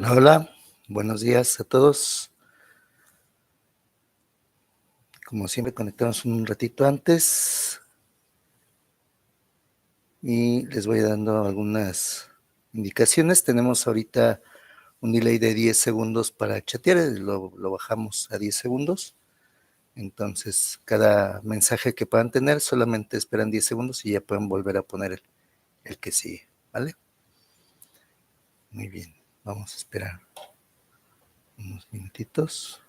Hola, hola, buenos días a todos. Como siempre, conectamos un ratito antes y les voy dando algunas indicaciones. Tenemos ahorita un delay de 10 segundos para chatear, lo bajamos a 10 segundos. Entonces, cada mensaje que puedan tener solamente esperan 10 segundos y ya pueden volver a poner el que sigue, ¿vale? Muy bien, vamos a esperar unos minutitos.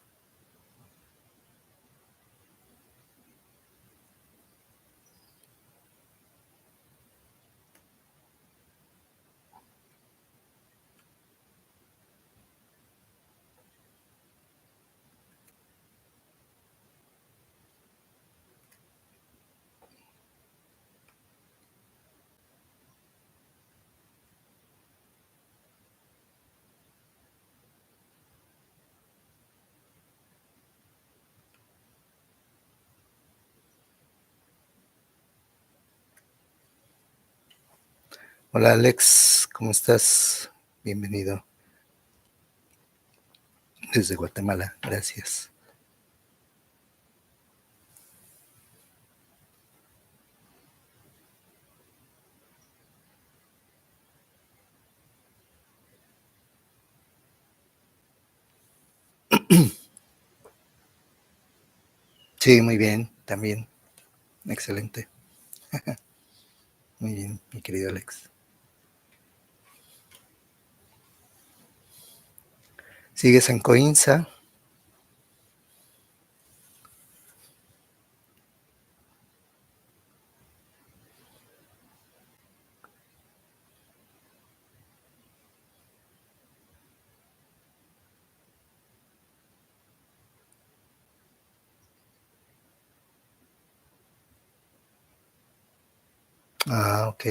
Hola Alex, ¿cómo estás? Bienvenido desde Guatemala, gracias. Sí, muy bien, también, excelente. Muy bien, mi querido Alex. ¿Sigues en Coinza? Ah, ok.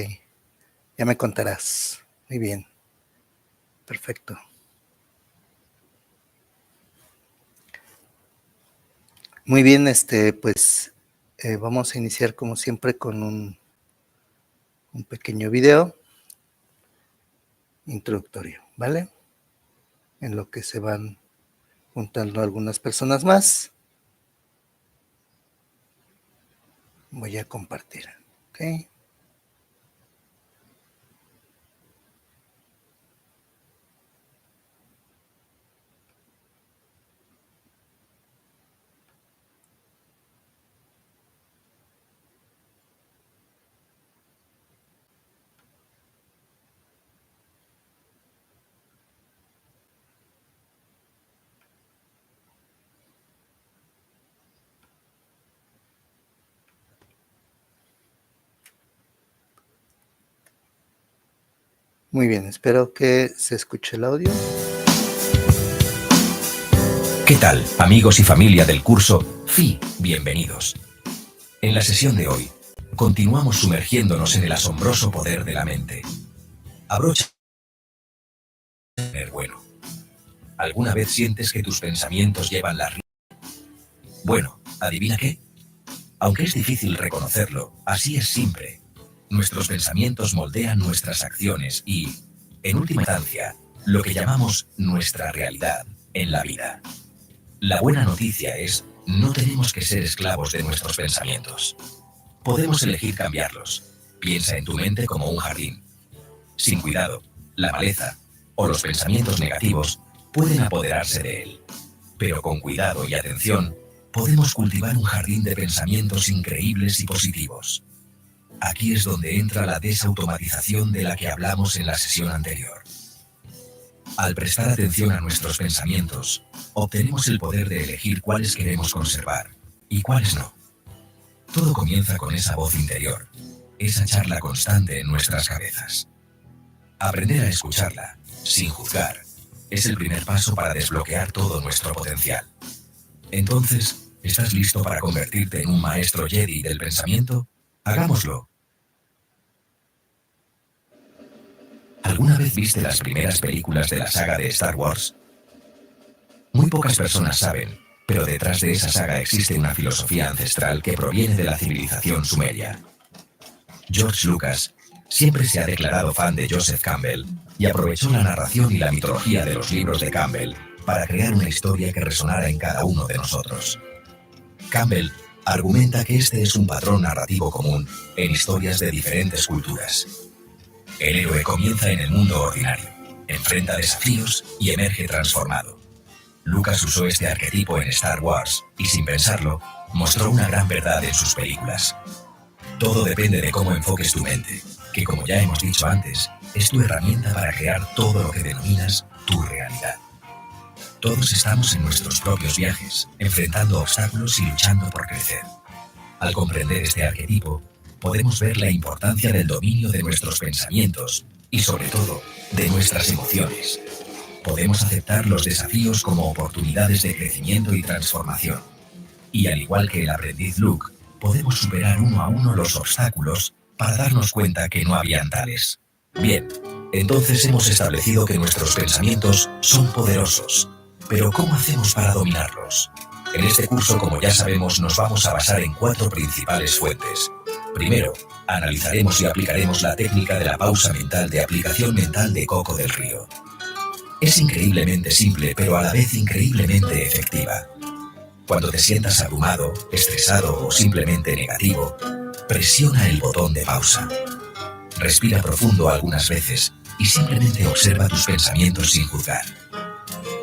Ya me contarás. Muy bien, perfecto. Muy bien, pues vamos a iniciar como siempre con un pequeño video introductorio, ¿vale? En lo que se van juntando algunas personas más. Voy a compartir, ¿ok? Muy bien, espero que se escuche el audio. ¿Qué tal, amigos y familia del curso FI? Bienvenidos. En la sesión de hoy, continuamos sumergiéndonos en el asombroso poder de la mente. Abrocha. Bueno. ¿Alguna vez sientes que tus pensamientos llevan la rienda? Bueno, ¿adivina qué? Aunque es difícil reconocerlo, así es siempre. Nuestros pensamientos moldean nuestras acciones y, en última instancia, lo que llamamos nuestra realidad en la vida. La buena noticia es, no tenemos que ser esclavos de nuestros pensamientos. Podemos elegir cambiarlos. Piensa en tu mente como un jardín. Sin cuidado, la maleza o los pensamientos negativos pueden apoderarse de él. Pero con cuidado y atención, podemos cultivar un jardín de pensamientos increíbles y positivos. Aquí es donde entra la desautomatización de la que hablamos en la sesión anterior. Al prestar atención a nuestros pensamientos, obtenemos el poder de elegir cuáles queremos conservar y cuáles no. Todo comienza con esa voz interior, esa charla constante en nuestras cabezas. Aprender a escucharla, sin juzgar, es el primer paso para desbloquear todo nuestro potencial. Entonces, ¿estás listo para convertirte en un maestro Jedi del pensamiento? Hagámoslo. ¿Alguna vez viste las primeras películas de la saga de Star Wars? Muy pocas personas saben, pero detrás de esa saga existe una filosofía ancestral que proviene de la civilización sumeria. George Lucas Siempre se ha declarado fan de Joseph Campbell y aprovechó la narración y la mitología de los libros de Campbell para crear una historia que resonara en cada uno de nosotros. Campbell argumenta que este es un patrón narrativo común en historias de diferentes culturas. El héroe comienza en el mundo ordinario, enfrenta desafíos y emerge transformado. Lucas usó este arquetipo en Star Wars y, sin pensarlo, mostró una gran verdad en sus películas. Todo depende de cómo enfoques tu mente, que, como ya hemos dicho antes, es tu herramienta para crear todo lo que denominas tu realidad. Todos estamos en nuestros propios viajes, enfrentando obstáculos y luchando por crecer. Al comprender este arquetipo, podemos ver la importancia del dominio de nuestros pensamientos y, sobre todo, de nuestras emociones. Podemos aceptar los desafíos como oportunidades de crecimiento y transformación. Y al igual que el aprendiz Luke, podemos superar uno a uno los obstáculos para darnos cuenta que no habían tales. Bien, entonces hemos establecido que nuestros pensamientos son poderosos. Pero ¿cómo hacemos para dominarlos? En este curso, como ya sabemos, nos vamos a basar en 4 principales fuentes. Primero, analizaremos y aplicaremos la técnica de la pausa mental de aplicación mental de Coco del Río. Es increíblemente simple, pero a la vez increíblemente efectiva. Cuando te sientas abrumado, estresado o simplemente negativo, presiona el botón de pausa. Respira profundo algunas veces y simplemente observa tus pensamientos sin juzgar.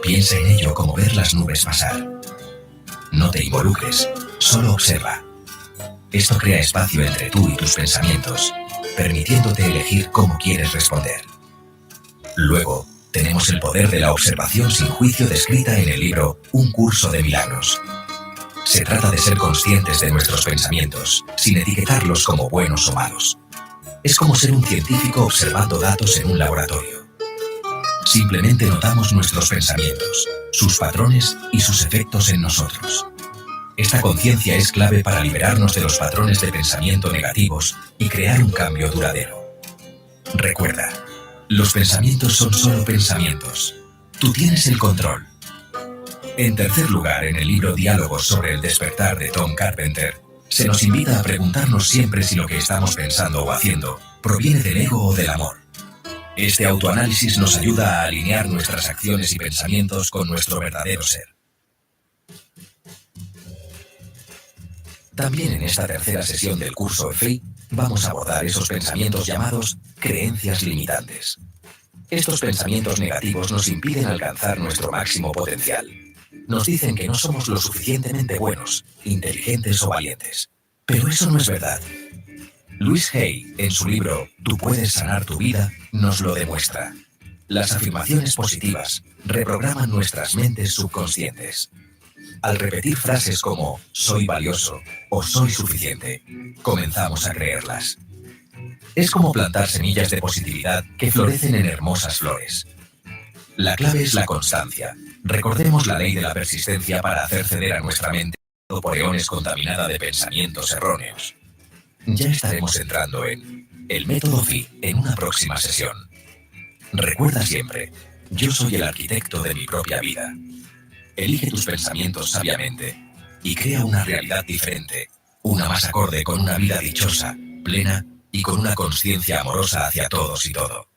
Piensa en ello como ver las nubes pasar. No te involucres, solo observa. Esto crea espacio entre tú y tus pensamientos, permitiéndote elegir cómo quieres responder. Luego, tenemos el poder de la observación sin juicio descrita en el libro Un curso de milagros. Se trata de ser conscientes de nuestros pensamientos, sin etiquetarlos como buenos o malos. Es como ser un científico observando datos en un laboratorio. Simplemente notamos nuestros pensamientos, sus patrones y sus efectos en nosotros. Esta conciencia es clave para liberarnos de los patrones de pensamiento negativos y crear un cambio duradero. Recuerda, los pensamientos son solo pensamientos. Tú tienes el control. En tercer lugar, en el libro Diálogos sobre el despertar de Tom Carpenter, se nos invita a preguntarnos siempre si lo que estamos pensando o haciendo proviene del ego o del amor. Este autoanálisis nos ayuda a alinear nuestras acciones y pensamientos con nuestro verdadero ser. También en esta tercera sesión del curso Free vamos a abordar esos pensamientos llamados creencias limitantes. Estos pensamientos negativos nos impiden alcanzar nuestro máximo potencial. Nos dicen que no somos lo suficientemente buenos, inteligentes o valientes. Pero eso no es verdad. Louise Hay, en su libro Tú puedes sanar tu vida, nos lo demuestra. Las afirmaciones positivas reprograman nuestras mentes subconscientes. Al repetir frases como soy valioso o soy suficiente, comenzamos a creerlas. Es como plantar semillas de positividad que florecen en hermosas flores. La clave es la constancia. Recordemos la ley de la persistencia para hacer ceder a nuestra mente por eones contaminada de pensamientos erróneos. Ya estaremos entrando en el método Phi en una próxima sesión. Recuerda siempre, yo soy el arquitecto de mi propia vida. Elige tus pensamientos sabiamente y crea una realidad diferente, una más acorde con una vida dichosa, plena y con una conciencia amorosa hacia todos y todo.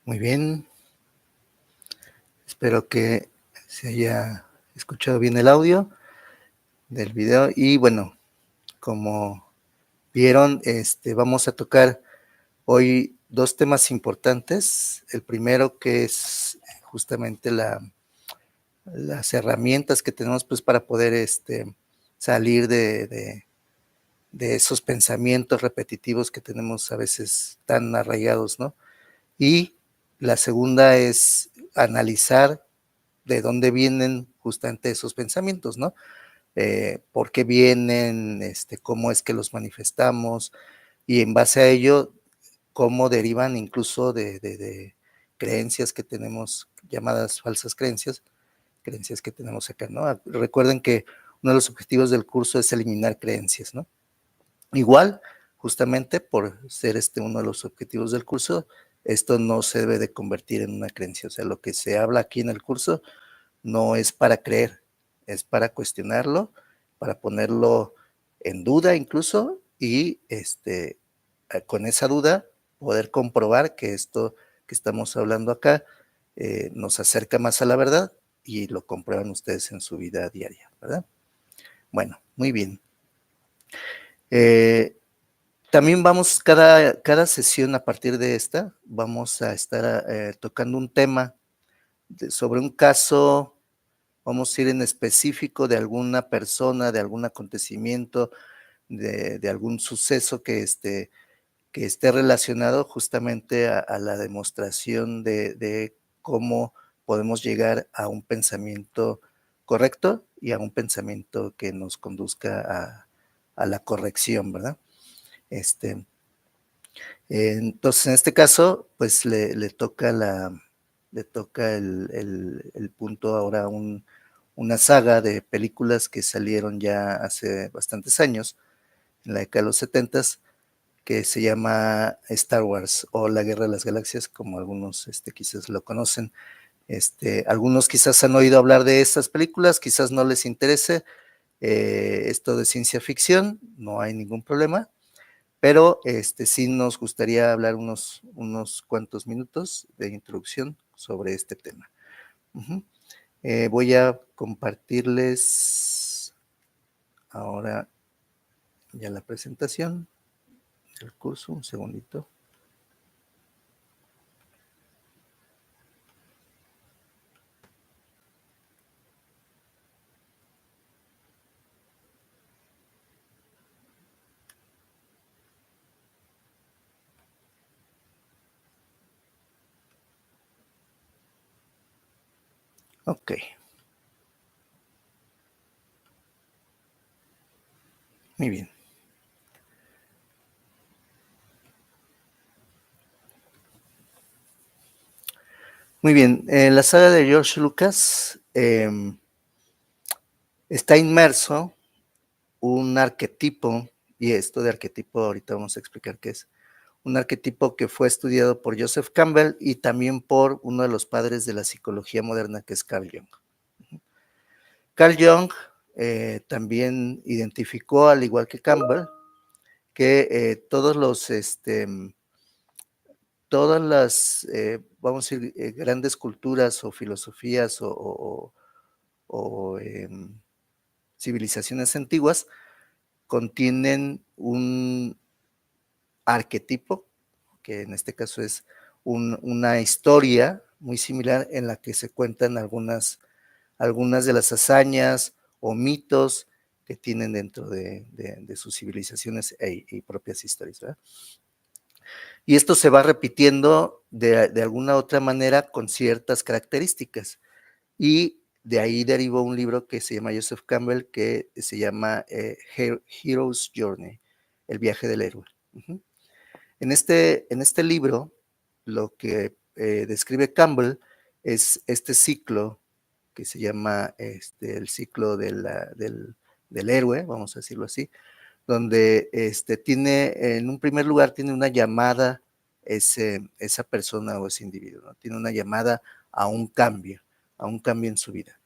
Muy bien. Espero que se haya escuchado bien el audio del video. Y bueno, como vieron, vamos a tocar hoy 2 temas importantes. El primero, que es justamente las herramientas que tenemos pues para poder salir de esos pensamientos repetitivos que tenemos a veces tan arraigados, ¿no? Y la segunda es analizar de dónde vienen justamente esos pensamientos, ¿no? ¿Por qué vienen? ¿Cómo es que los manifestamos? Y en base a ello, cómo derivan incluso de creencias que tenemos, llamadas falsas creencias que tenemos acá, ¿no? Recuerden que uno de los objetivos del curso es eliminar creencias, ¿no? Igual, justamente por ser uno de los objetivos del curso, esto no se debe de convertir en una creencia. O sea, lo que se habla aquí en el curso no es para creer, es para cuestionarlo, para ponerlo en duda incluso, y con esa duda poder comprobar que esto que estamos hablando acá nos acerca más a la verdad, y lo comprueban ustedes en su vida diaria, ¿verdad? Bueno, muy bien. También vamos, cada sesión a partir de esta, vamos a estar tocando un tema sobre un caso. Vamos a ir en específico de alguna persona, de algún acontecimiento, de algún suceso que esté relacionado justamente a la demostración de cómo podemos llegar a un pensamiento correcto y a un pensamiento que nos conduzca a la corrección, ¿verdad? Entonces, en este caso, pues le toca el punto ahora una saga de películas que salieron ya hace bastantes años, en la década de los 70s, que se llama Star Wars o La Guerra de las Galaxias, como algunos quizás lo conocen. Algunos quizás han oído hablar de estas películas, quizás no les interese esto de ciencia ficción, no hay ningún problema, pero sí nos gustaría hablar unos cuantos minutos de introducción sobre este tema. Voy a compartirles ahora ya la presentación del curso, un segundito. Ok. Muy bien. Muy bien. La saga de George Lucas está inmerso un arquetipo, y esto de arquetipo ahorita vamos a explicar qué es, un arquetipo que fue estudiado por Joseph Campbell y también por uno de los padres de la psicología moderna, que es Carl Jung. Carl Jung también identificó, al igual que Campbell, que todas las, vamos a decir, grandes culturas o filosofías o civilizaciones antiguas contienen un arquetipo, que en este caso es una historia muy similar en la que se cuentan algunas de las hazañas o mitos que tienen dentro de sus civilizaciones y propias historias, ¿verdad? Y esto se va repitiendo de alguna otra manera con ciertas características. Y de ahí derivó un libro que se llama Joseph Campbell, que se llama Hero's Journey, el viaje del héroe. En este libro, lo que describe Campbell es este ciclo que se llama el ciclo del héroe, vamos a decirlo así, donde tiene, en un primer lugar, tiene una llamada esa persona o ese individuo, ¿no? Tiene una llamada a un cambio en su vida,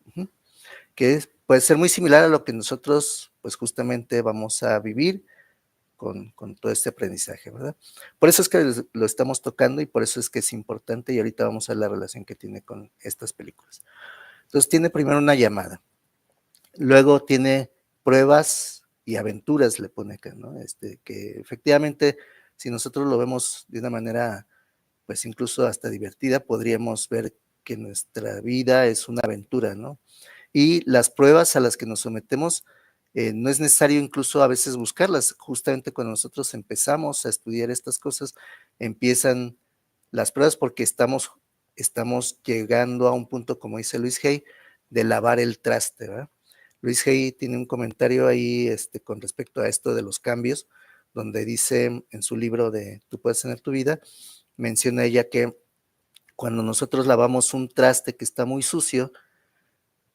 que puede ser muy similar a lo que nosotros, pues justamente vamos a vivir con todo este aprendizaje, ¿verdad? Por eso es que lo estamos tocando y por eso es que es importante, y ahorita vamos a ver la relación que tiene con estas películas. Entonces tiene primero una llamada, luego tiene pruebas y aventuras, le pone acá, ¿no? Que efectivamente, si nosotros lo vemos de una manera, pues incluso hasta divertida, podríamos ver que nuestra vida es una aventura, ¿no? Y las pruebas a las que nos sometemos, no es necesario incluso a veces buscarlas. Justamente cuando nosotros empezamos a estudiar estas cosas, empiezan las pruebas porque estamos llegando a un punto, como dice Luis Hay, de lavar el traste, ¿verdad? Luis Hay tiene un comentario ahí con respecto a esto de los cambios, donde dice en su libro de Tú puedes tener tu vida, menciona ella que cuando nosotros lavamos un traste que está muy sucio,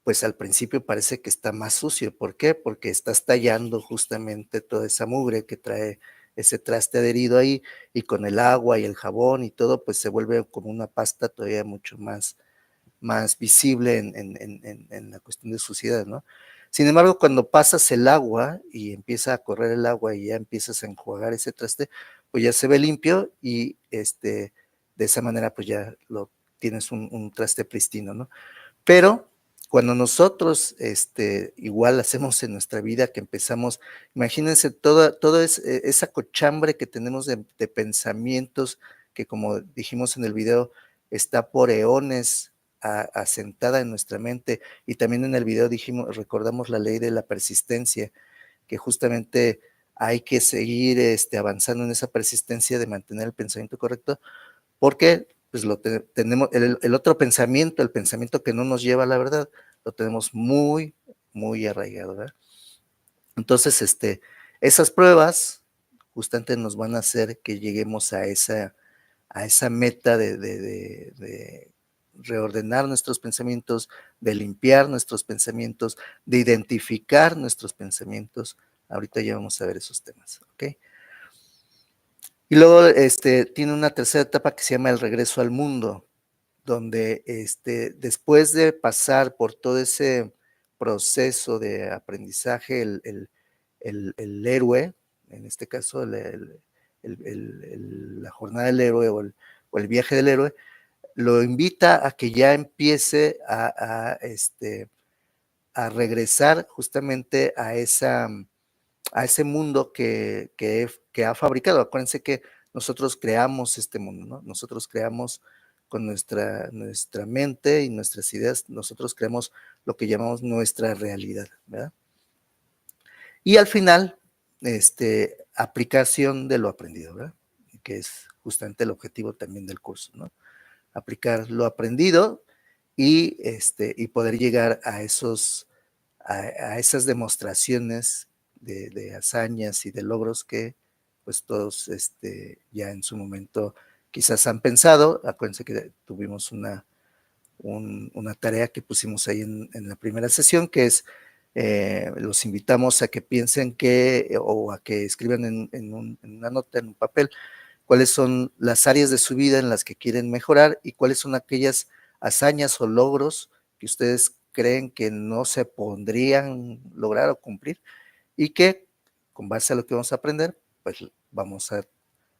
pues al principio parece que está más sucio. ¿Por qué? Porque estás tallando justamente toda esa mugre que trae ese traste adherido ahí, y con el agua y el jabón y todo, pues se vuelve como una pasta todavía mucho más visible en la cuestión de suciedad, ¿no? Sin embargo, cuando pasas el agua y empieza a correr el agua y ya empiezas a enjuagar ese traste, pues ya se ve limpio y de esa manera pues ya lo tienes un traste pristino, ¿no? Pero cuando nosotros igual hacemos en nuestra vida que empezamos, imagínense toda esa cochambre que tenemos de pensamientos que, como dijimos en el video, está por eones asentada en nuestra mente, y también en el video recordamos la ley de la persistencia, que justamente hay que seguir avanzando en esa persistencia de mantener el pensamiento correcto, porque pues tenemos el otro pensamiento, el pensamiento que no nos lleva a la verdad, lo tenemos muy, muy arraigado, ¿verdad? Entonces, esas pruebas justamente nos van a hacer que lleguemos a esa meta de reordenar nuestros pensamientos, de limpiar nuestros pensamientos, de identificar nuestros pensamientos. Ahorita ya vamos a ver esos temas, ¿ok? Y luego tiene una tercera etapa que se llama el regreso al mundo, donde después de pasar por todo ese proceso de aprendizaje, el héroe, en este caso la jornada del héroe o el viaje del héroe, lo invita a que ya empiece a regresar justamente a ese mundo que ha fabricado. Acuérdense que nosotros creamos este mundo, ¿no? Nosotros creamos con nuestra mente y nuestras ideas, nosotros creamos lo que llamamos nuestra realidad, ¿verdad? Y al final, aplicación de lo aprendido, ¿verdad? Que es justamente el objetivo también del curso, ¿no? Aplicar lo aprendido y poder llegar a esas demostraciones de hazañas y de logros que pues todos ya en su momento quizás han pensado. Acuérdense que tuvimos una tarea que pusimos ahí en la primera sesión, que es los invitamos a que piensen o a que escriban en una nota, en un papel, cuáles son las áreas de su vida en las que quieren mejorar y cuáles son aquellas hazañas o logros que ustedes creen que no se podrían lograr o cumplir, y que con base a lo que vamos a aprender, pues vamos a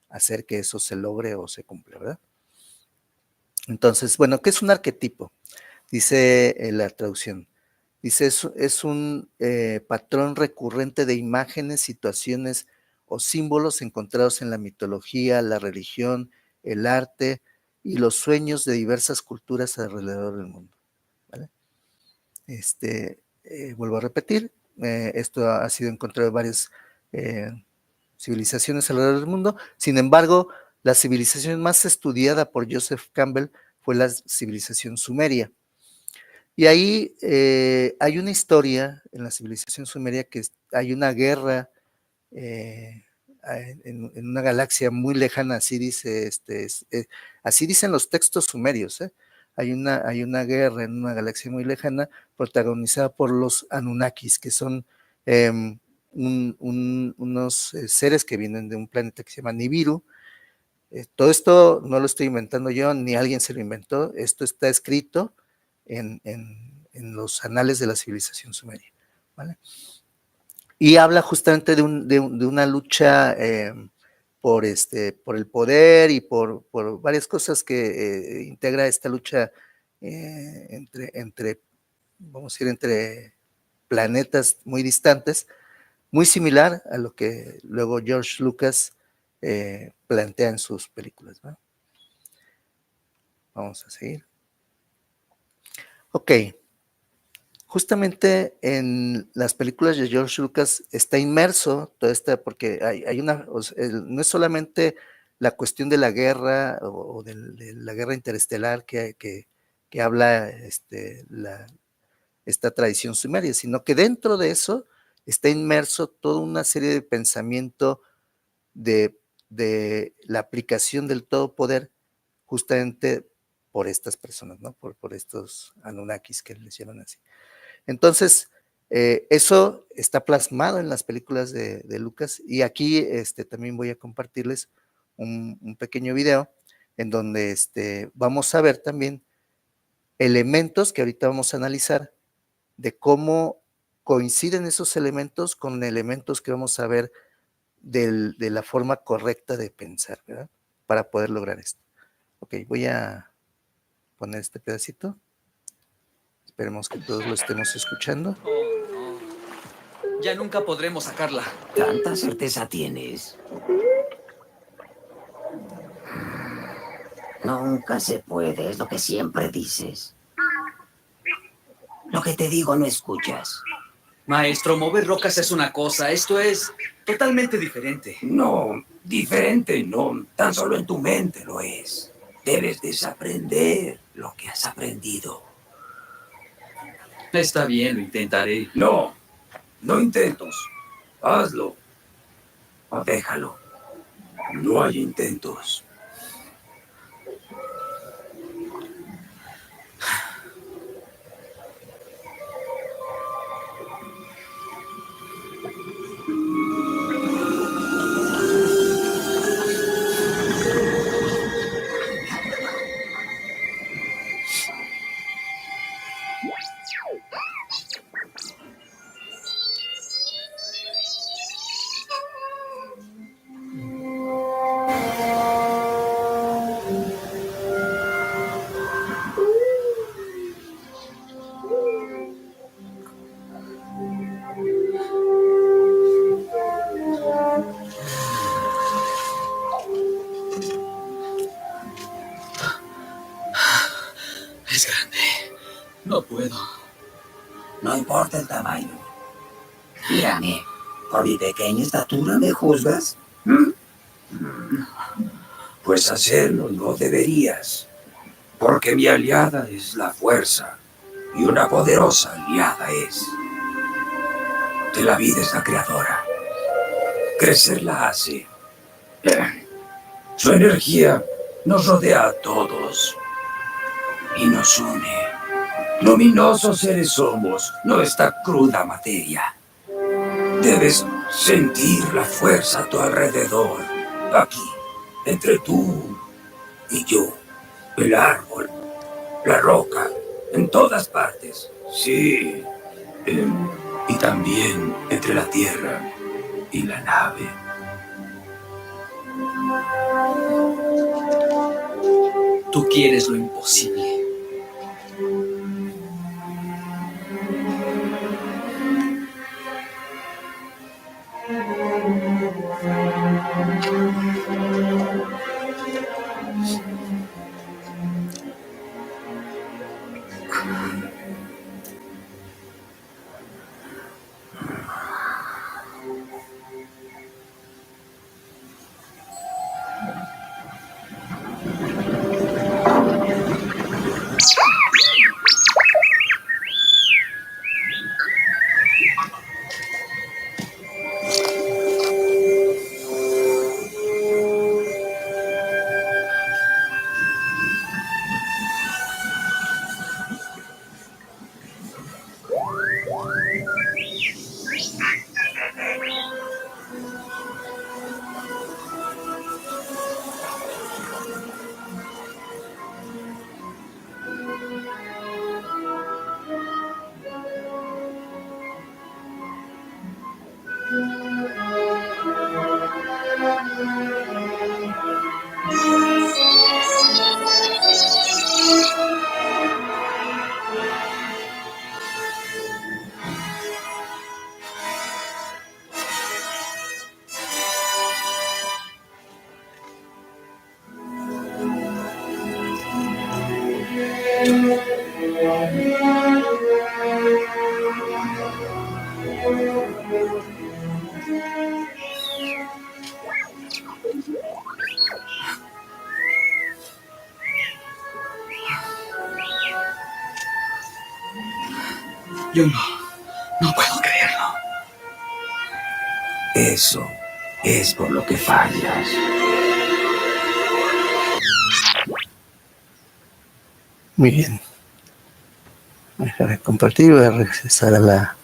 hacer que eso se logre o se cumpla, ¿verdad? Entonces, bueno, ¿qué es un arquetipo? Dice la traducción. Dice, es un patrón recurrente de imágenes, situaciones o símbolos encontrados en la mitología, la religión, el arte y los sueños de diversas culturas alrededor del mundo, ¿vale? Vuelvo a repetir, esto ha sido encontrado en varias civilizaciones alrededor del mundo. Sin embargo, la civilización más estudiada por Joseph Campbell fue la civilización sumeria. Y ahí hay una historia en la civilización sumeria que hay una guerra en una galaxia muy lejana, así dice, así dicen los textos sumerios, ¿eh? Hay una guerra en una galaxia muy lejana protagonizada por los Anunnakis, que son unos seres que vienen de un planeta que se llama Nibiru. Todo esto no lo estoy inventando yo, ni alguien se lo inventó, esto está escrito en los anales de la civilización sumeria, ¿vale? Y habla justamente de una lucha por el poder y por varias cosas que integra esta lucha vamos a decir, entre planetas muy distantes, muy similar a lo que luego George Lucas plantea en sus películas, ¿no? Vamos a seguir. Ok. Justamente en las películas de George Lucas está inmerso todo esto, porque hay una, no es solamente la cuestión de la guerra o de la guerra interestelar que habla esta tradición sumeria, sino que dentro de eso está inmerso toda una serie de pensamiento de la aplicación del todopoder justamente por estas personas, ¿no? Por estos Anunnakis que les llaman así. Entonces, Eso está plasmado en las películas de Lucas, y aquí también voy a compartirles un pequeño video en donde vamos a ver también elementos que ahorita vamos a analizar de cómo coinciden esos elementos con elementos que vamos a ver de la forma correcta de pensar, ¿verdad? Para poder lograr esto. Ok, voy a poner este pedacito. Esperemos que todos lo estemos escuchando. Oh, no. Ya nunca podremos sacarla. ¿Tanta certeza tienes? Nunca se puede, es lo que siempre dices. Lo que te digo no escuchas. Maestro, mover rocas es una cosa, esto es totalmente diferente. No, diferente no, tan solo en tu mente lo es. Debes desaprender lo que has aprendido. Está bien, lo intentaré. No, no intentos. Hazlo. O déjalo. No hay intentos. Es grande. No puedo. No importa el tamaño. Mírame, ¿por mi pequeña estatura me juzgas? Pues hacerlo no deberías, porque mi aliada es la fuerza, y una poderosa aliada es. De la vida es la creadora. Crecer la hace. Su energía nos rodea a todos y nos une. Luminosos seres somos, no esta cruda materia. Debes sentir la fuerza a tu alrededor, aquí, entre tú y yo, el árbol, la roca, en todas partes. Sí, y también entre la tierra y la nave. Tú quieres lo imposible. Yo no puedo creerlo. Eso es por lo que fallas. Muy bien. Dejar de compartir, voy a regresar a la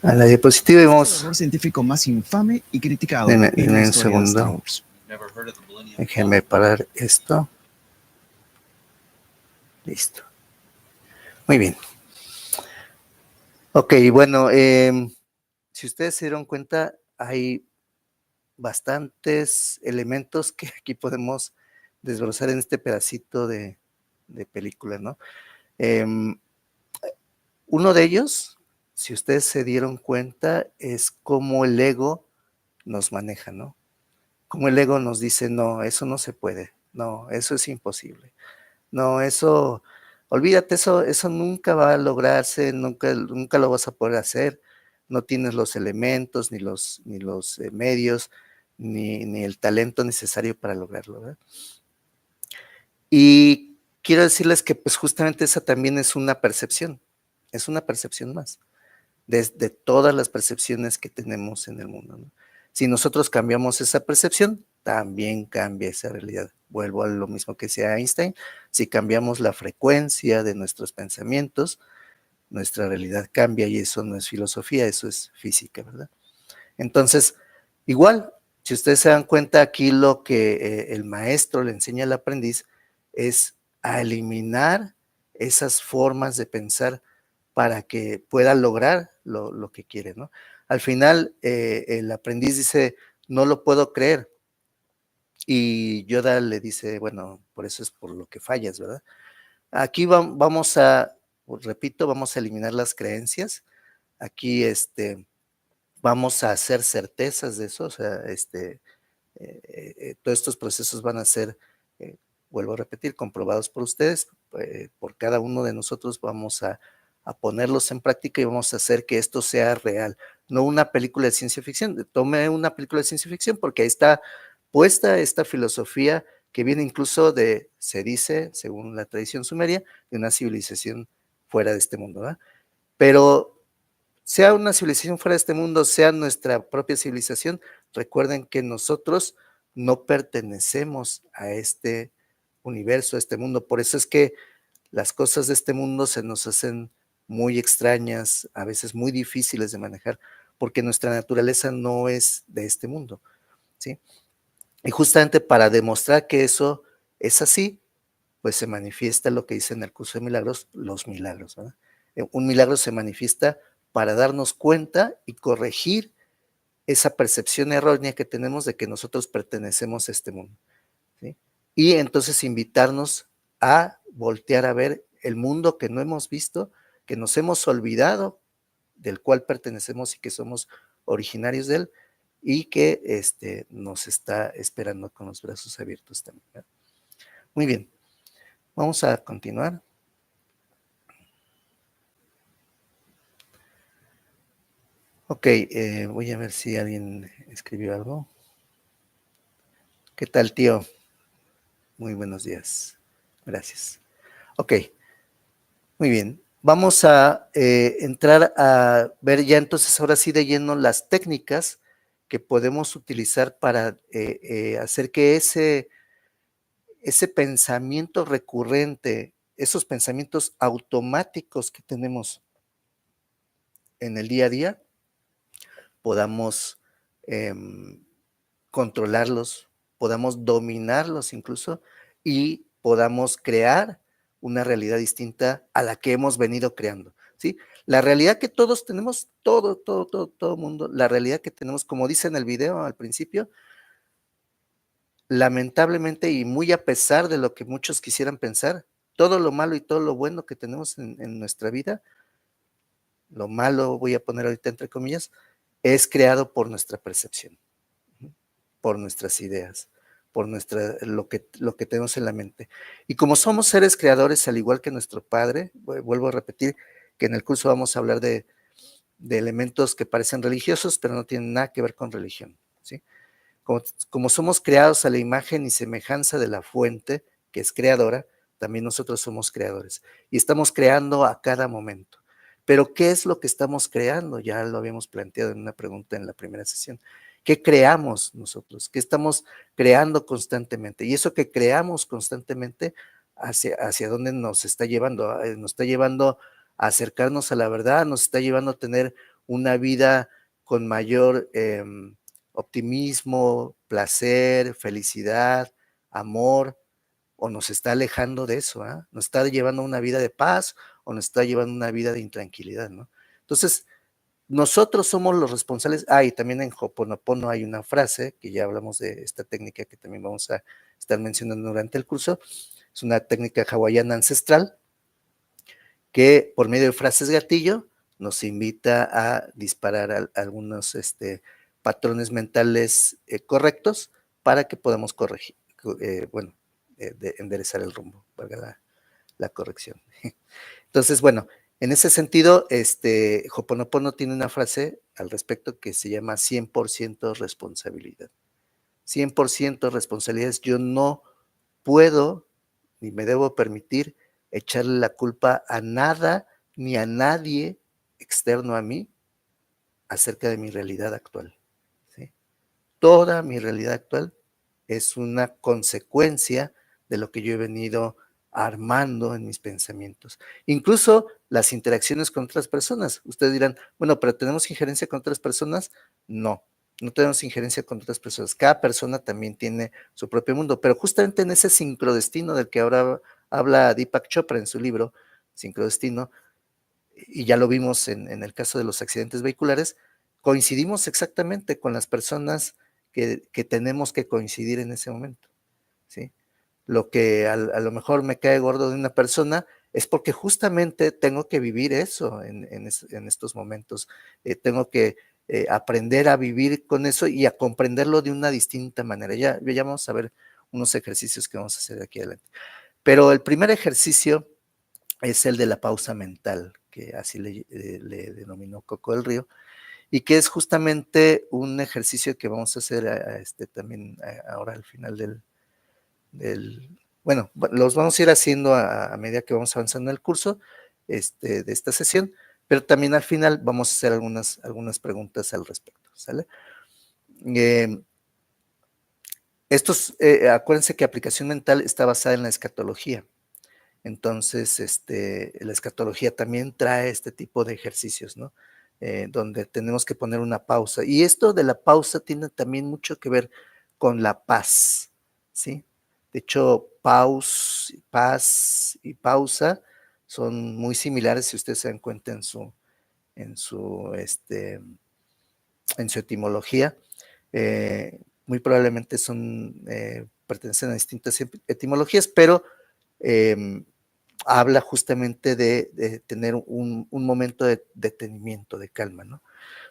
a la diapositiva y Es el vamos. error científico más infame y criticado Deme en la un historia de Star segundo. Wars. Déjenme parar esto. Listo. Muy bien. Ok, bueno, si ustedes se dieron cuenta, hay bastantes elementos que aquí podemos desbrozar en este pedacito de película, ¿no? Uno de ellos, si ustedes se dieron cuenta, es cómo el ego nos maneja, ¿no? Cómo el ego nos dice, no, eso no se puede, no, eso es imposible, no, eso, olvídate, eso nunca va a lograrse, nunca lo vas a poder hacer, no tienes los elementos, ni los medios, ni el talento necesario para lograrlo, ¿verdad? Y quiero decirles que pues justamente esa también es una percepción más de todas las percepciones que tenemos en el mundo, ¿no? Si nosotros cambiamos esa percepción, también cambia esa realidad. Vuelvo a lo mismo que decía Einstein, si cambiamos la frecuencia de nuestros pensamientos, nuestra realidad cambia y eso no es filosofía, eso es física, ¿verdad? Entonces, igual, si ustedes se dan cuenta aquí lo que el maestro le enseña al aprendiz es a eliminar esas formas de pensar para que pueda lograr lo que quiere, ¿no? Al final, el aprendiz dice, no lo puedo creer, y Yoda le dice, bueno, por eso es por lo que fallas, ¿verdad? Aquí vamos a, repito, vamos a eliminar las creencias, aquí vamos a hacer certezas de eso, o sea, todos estos procesos van a ser, vuelvo a repetir, comprobados por ustedes, por cada uno de nosotros vamos a ponerlos en práctica y vamos a hacer que esto sea real, no una película de ciencia ficción. Tome una película de ciencia ficción porque ahí está puesta esta filosofía que viene incluso de, se dice, según la tradición sumeria, de una civilización fuera de este mundo, ¿verdad? Pero sea una civilización fuera de este mundo, sea nuestra propia civilización, recuerden que nosotros no pertenecemos a este universo, a este mundo. Por eso es que las cosas de este mundo se nos hacen muy extrañas, a veces muy difíciles de manejar, porque nuestra naturaleza no es de este mundo, ¿sí? Y justamente para demostrar que eso es así, pues se manifiesta lo que dice en el curso de milagros, los milagros, ¿verdad? Un milagro se manifiesta para darnos cuenta y corregir esa percepción errónea que tenemos de que nosotros pertenecemos a este mundo, ¿sí? Y entonces invitarnos a voltear a ver el mundo que no hemos visto, que nos hemos olvidado, del cual pertenecemos y que somos originarios de él, y que nos está esperando con los brazos abiertos también, ¿verdad? Muy bien, vamos a continuar. Ok, voy a ver si alguien escribió algo. ¿Qué tal, tío? Muy buenos días. Gracias. Ok, muy bien. Vamos a entrar a ver ya entonces ahora sí de lleno las técnicas que podemos utilizar para hacer que ese pensamiento recurrente, esos pensamientos automáticos que tenemos en el día a día, podamos controlarlos, podamos dominarlos incluso y podamos crear una realidad distinta a la que hemos venido creando, ¿sí? La realidad que todos tenemos, todo mundo, la realidad que tenemos, como dice en el video al principio, lamentablemente y muy a pesar de lo que muchos quisieran pensar, todo lo malo y todo lo bueno que tenemos en nuestra vida, lo malo, voy a poner ahorita entre comillas, es creado por nuestra percepción, por nuestras ideas, por lo que tenemos en la mente. Y como somos seres creadores, al igual que nuestro Padre, vuelvo a repetir que en el curso vamos a hablar de elementos que parecen religiosos, pero no tienen nada que ver con religión, ¿sí? Como somos creados a la imagen y semejanza de la fuente, que es creadora, también nosotros somos creadores. Y estamos creando a cada momento. Pero ¿qué es lo que estamos creando? Ya lo habíamos planteado en una pregunta en la primera sesión. ¿Qué creamos nosotros? ¿Qué estamos creando constantemente? Y eso que creamos constantemente, ¿hacia dónde nos está llevando? Nos está llevando a acercarnos a la verdad, nos está llevando a tener una vida con mayor optimismo, placer, felicidad, amor, o nos está alejando de eso, ¿eh? Nos está llevando a una vida de paz o nos está llevando a una vida de intranquilidad, ¿no? Entonces, nosotros somos los responsables. Y también en Ho'oponopono hay una frase, que ya hablamos de esta técnica que también vamos a estar mencionando durante el curso. Es una técnica hawaiana ancestral que por medio de frases gatillo nos invita a disparar algunos patrones mentales correctos para que podamos corregir, enderezar el rumbo, valga la corrección. Entonces, bueno, en ese sentido, Ho'oponopono tiene una frase al respecto que se llama 100% responsabilidad. 100% responsabilidad es yo no puedo ni me debo permitir echarle la culpa a nada ni a nadie externo a mí acerca de mi realidad actual, ¿sí? Toda mi realidad actual es una consecuencia de lo que yo he venido armando en mis pensamientos. Incluso las interacciones con otras personas. Ustedes dirán, bueno, pero ¿tenemos injerencia con otras personas? No, no tenemos injerencia con otras personas. Cada persona también tiene su propio mundo, pero justamente en ese sincrodestino del que ahora habla Deepak Chopra en su libro, Sincrodestino, y ya lo vimos en el caso de los accidentes vehiculares, coincidimos exactamente con las personas que tenemos que coincidir en ese momento, ¿sí? Lo que a lo mejor me cae gordo de una persona es porque justamente tengo que vivir eso en estos momentos. Tengo que aprender a vivir con eso y a comprenderlo de una distinta manera. Ya vamos a ver unos ejercicios que vamos a hacer aquí adelante. Pero el primer ejercicio es el de la pausa mental, que así le denominó Coco del Río, y que es justamente un ejercicio que vamos a hacer también ahora al final bueno, los vamos a ir haciendo a medida que vamos avanzando en el curso de esta sesión, pero también al final vamos a hacer algunas preguntas al respecto, ¿sale? Acuérdense que aplicación mental está basada en la escatología. Entonces, la escatología también trae este tipo de ejercicios, ¿no? Donde tenemos que poner una pausa. Y esto de la pausa tiene también mucho que ver con la paz, ¿sí? De hecho, paz y pausa son muy similares si ustedes se dan cuenta en su etimología. Muy probablemente pertenecen a distintas etimologías, pero habla justamente de tener un momento de detenimiento, de calma, ¿no?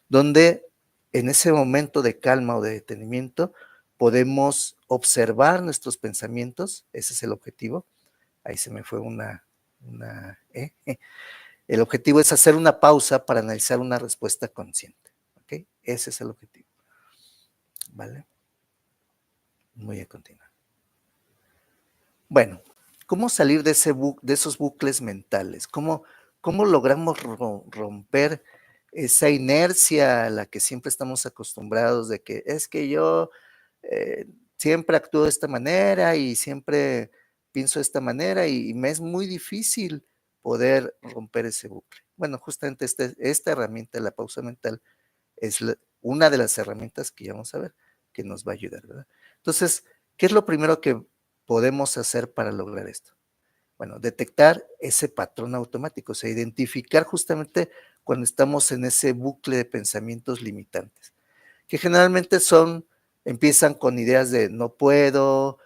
Donde en ese momento de calma o de detenimiento podemos observar nuestros pensamientos, ese es el objetivo. Ahí se me fue El objetivo es hacer una pausa para analizar una respuesta consciente, ¿ok? Ese es el objetivo, ¿vale? Voy a continuar. Bueno, ¿cómo salir de esos bucles mentales? ¿Cómo logramos romper esa inercia a la que siempre estamos acostumbrados de que es que yo siempre actúo de esta manera y siempre pienso de esta manera y me es muy difícil poder romper ese bucle? Bueno, justamente esta herramienta de la pausa mental es una de las herramientas que ya vamos a ver que nos va a ayudar, ¿verdad? Entonces, ¿qué es lo primero que podemos hacer para lograr esto? Bueno, detectar ese patrón automático, o sea, identificar justamente cuando estamos en ese bucle de pensamientos limitantes, que generalmente empiezan con ideas de no puedo,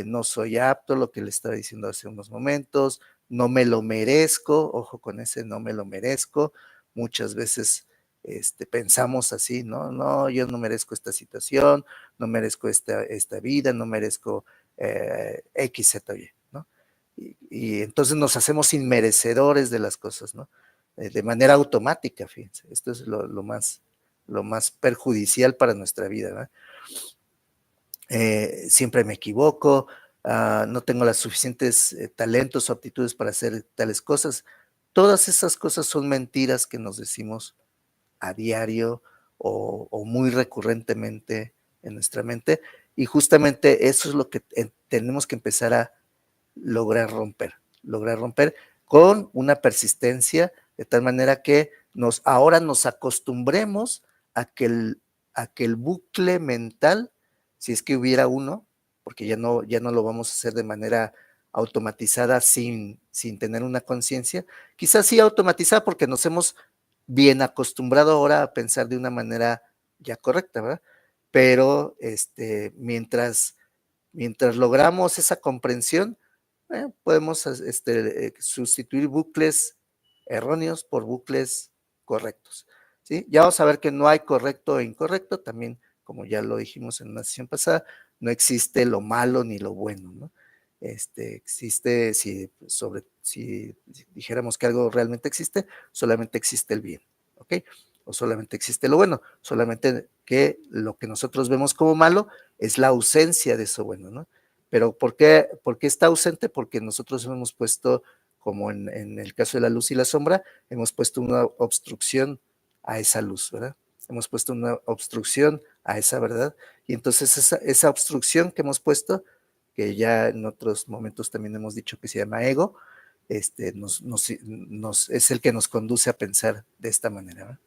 no soy apto, lo que le estaba diciendo hace unos momentos, no me lo merezco, ojo con ese no me lo merezco, muchas veces pensamos así, ¿no? No, yo no merezco esta situación, no merezco esta vida, no merezco X, Z, Y, ¿no? Y entonces nos hacemos inmerecedores de las cosas, ¿no? De manera automática, fíjense, esto es lo más perjudicial para nuestra vida, ¿verdad? Siempre me equivoco, no tengo las suficientes talentos o aptitudes para hacer tales cosas. Todas esas cosas son mentiras que nos decimos a diario o muy recurrentemente en nuestra mente, y justamente eso es lo que tenemos que empezar a lograr romper con una persistencia de tal manera que ahora nos acostumbremos a que el bucle mental, si es que hubiera uno, porque ya no lo vamos a hacer de manera automatizada sin tener una conciencia, quizás sí automatizada porque nos hemos bien acostumbrado ahora a pensar de una manera ya correcta, ¿verdad? Pero mientras logramos esa comprensión, podemos sustituir bucles erróneos por bucles correctos, ¿sí? Ya vamos a ver que no hay correcto e incorrecto, también, como ya lo dijimos en una sesión pasada, no existe lo malo ni lo bueno, ¿no? Existe, si dijéramos que algo realmente existe, solamente existe el bien, ¿ok? O solamente existe lo bueno, solamente que lo que nosotros vemos como malo es la ausencia de eso bueno, ¿no? Pero ¿por qué está ausente? Porque nosotros hemos puesto, como en el caso de la luz y la sombra, hemos puesto una obstrucción a esa luz, ¿verdad? Hemos puesto una obstrucción a esa verdad, y entonces esa obstrucción que hemos puesto, que ya en otros momentos también hemos dicho que se llama ego, es el que nos conduce a pensar de esta manera, ¿verdad?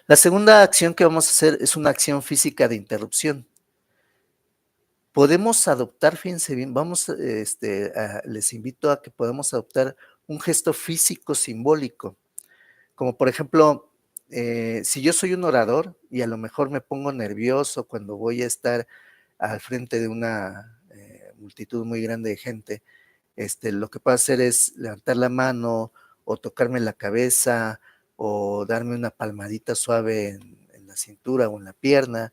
La segunda acción que vamos a hacer es una acción física de interrupción. Podemos adoptar, fíjense bien, les invito a que podamos adoptar un gesto físico simbólico, como por ejemplo, si yo soy un orador y a lo mejor me pongo nervioso cuando voy a estar al frente de una multitud muy grande de gente, lo que puedo hacer es levantar la mano o tocarme la cabeza o darme una palmadita suave en la cintura o en la pierna,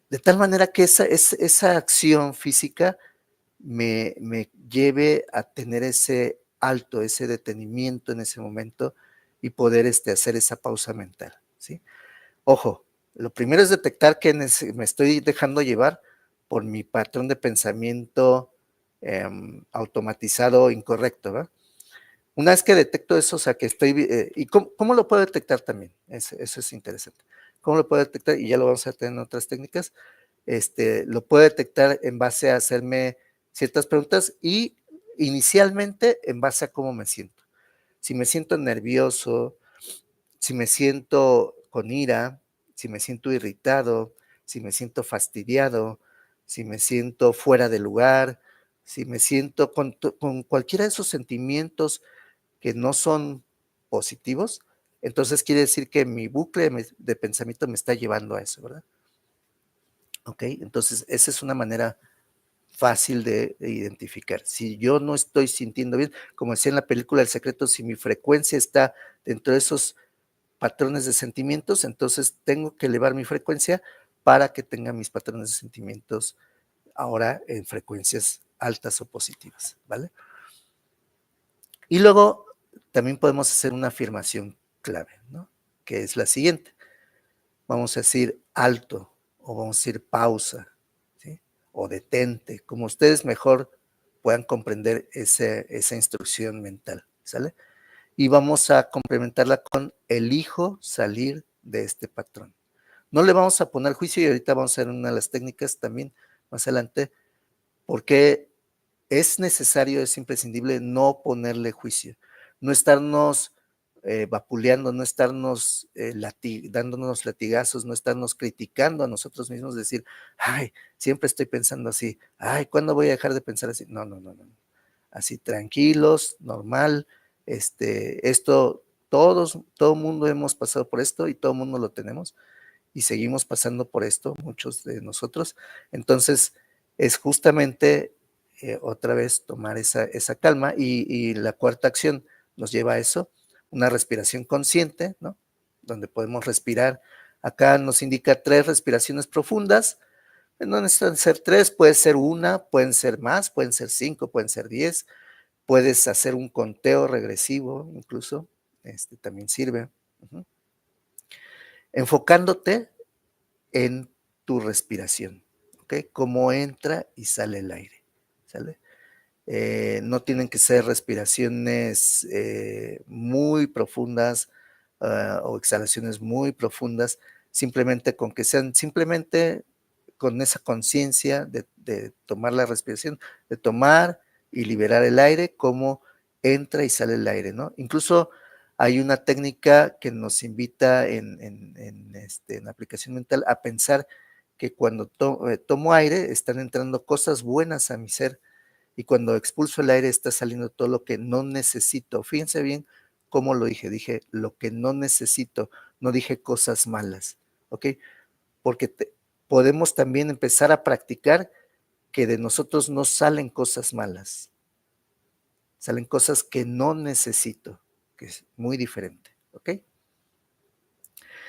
de tal manera que esa acción física me lleve a tener ese alto, ese detenimiento en ese momento y poder hacer esa pausa mental, ¿sí? Ojo, lo primero es detectar que me estoy dejando llevar por mi patrón de pensamiento automatizado incorrecto, ¿verdad? Una vez que detecto eso, o sea, que estoy, ¿y cómo lo puedo detectar también? Eso es interesante. ¿Cómo lo puedo detectar? Y ya lo vamos a tener en otras técnicas. Lo puedo detectar en base a hacerme ciertas preguntas y inicialmente en base a cómo me siento. Si me siento nervioso, si me siento con ira, si me siento irritado, si me siento fastidiado, si me siento fuera de lugar, si me siento con cualquiera de esos sentimientos que no son positivos, entonces quiere decir que mi bucle de pensamiento me está llevando a eso, ¿verdad? Ok, entonces esa es una manera fácil de identificar. Si yo no estoy sintiendo bien, como decía en la película El Secreto, si mi frecuencia está dentro de esos patrones de sentimientos, entonces tengo que elevar mi frecuencia para que tenga mis patrones de sentimientos ahora en frecuencias altas o positivas, ¿vale? Y luego también podemos hacer una afirmación clave, ¿no? Que es la siguiente. Vamos a decir alto o vamos a decir pausa, ¿sí? O detente, como ustedes mejor puedan comprender esa instrucción mental, ¿sale? Y vamos a complementarla con elijo salir de este patrón. No le vamos a poner juicio y ahorita vamos a ver una de las técnicas también más adelante, porque es necesario, es imprescindible no ponerle juicio, no estarnos vapuleando, no estarnos dándonos latigazos, no estarnos criticando a nosotros mismos, decir, ay, siempre estoy pensando así, ay, ¿cuándo voy a dejar de pensar así? No, no, no, no. Así tranquilos, normal, todo mundo hemos pasado por esto y todo mundo lo tenemos y seguimos pasando por esto, muchos de nosotros. Entonces, es justamente otra vez tomar esa calma y la cuarta acción nos lleva a eso, una respiración consciente, ¿no? Donde podemos respirar. Acá nos indica 3 respiraciones profundas. No necesitan ser 3, puede ser una, pueden ser más, pueden ser 5, pueden ser 10. Puedes hacer un conteo regresivo, incluso, también sirve. Enfocándote en tu respiración, ¿ok? Cómo entra y sale el aire, ¿sale? No tienen que ser respiraciones muy profundas o exhalaciones muy profundas, simplemente con que sean, simplemente con esa conciencia de tomar la respiración, de tomar y liberar el aire, cómo entra y sale el aire, ¿no? Incluso hay una técnica que nos invita en aplicación mental a pensar que cuando tomo aire están entrando cosas buenas a mi ser y cuando expulso el aire está saliendo todo lo que no necesito. Fíjense bien cómo lo dije lo que no necesito, no dije cosas malas, ¿ok? Porque podemos también empezar a practicar que de nosotros no salen cosas malas, salen cosas que no necesito, que es muy diferente, ¿ok?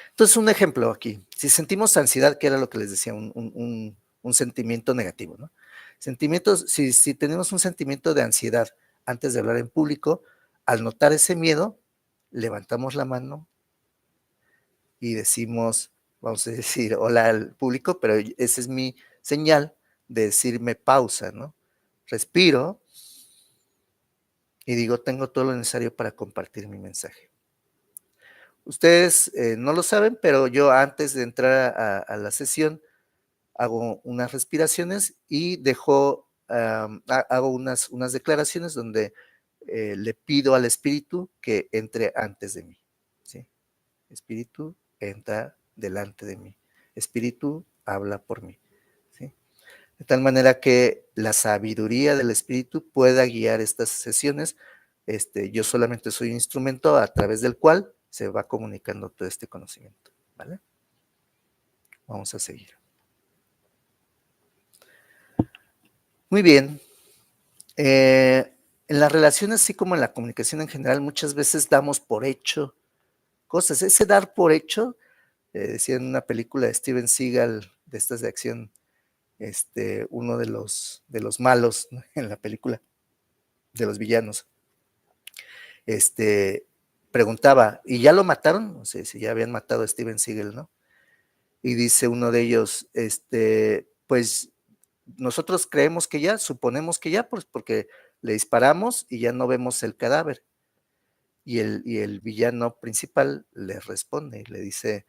Entonces, un ejemplo aquí, si sentimos ansiedad, que era lo que les decía, un sentimiento negativo, ¿no? Sentimientos, si tenemos un sentimiento de ansiedad antes de hablar en público, al notar ese miedo, levantamos la mano y decimos, vamos a decir, hola al público, pero esa es mi señal de decirme pausa, ¿no? Respiro y digo, tengo todo lo necesario para compartir mi mensaje. Ustedes no lo saben, pero yo antes de entrar a la sesión hago unas respiraciones y hago unas declaraciones donde le pido al espíritu que entre antes de mí, ¿sí? Espíritu, entra delante de mí. Espíritu, habla por mí, ¿sí? De tal manera que la sabiduría del espíritu pueda guiar estas sesiones. Yo solamente soy un instrumento a través del cual se va comunicando todo este conocimiento, ¿vale? Vamos a seguir. Muy bien. En las relaciones, así como en la comunicación en general, muchas veces damos por hecho cosas. Ese dar por hecho, decía en una película de Steven Seagal, de estas de acción, uno de los malos, ¿no? En la película, de los villanos, preguntaba, ¿y ya lo mataron? No sé si ya habían matado a Steven Seagal, ¿no? Y dice uno de ellos, pues nosotros creemos que ya, suponemos que ya, pues porque le disparamos y ya no vemos el cadáver. Y el villano principal le responde y le dice,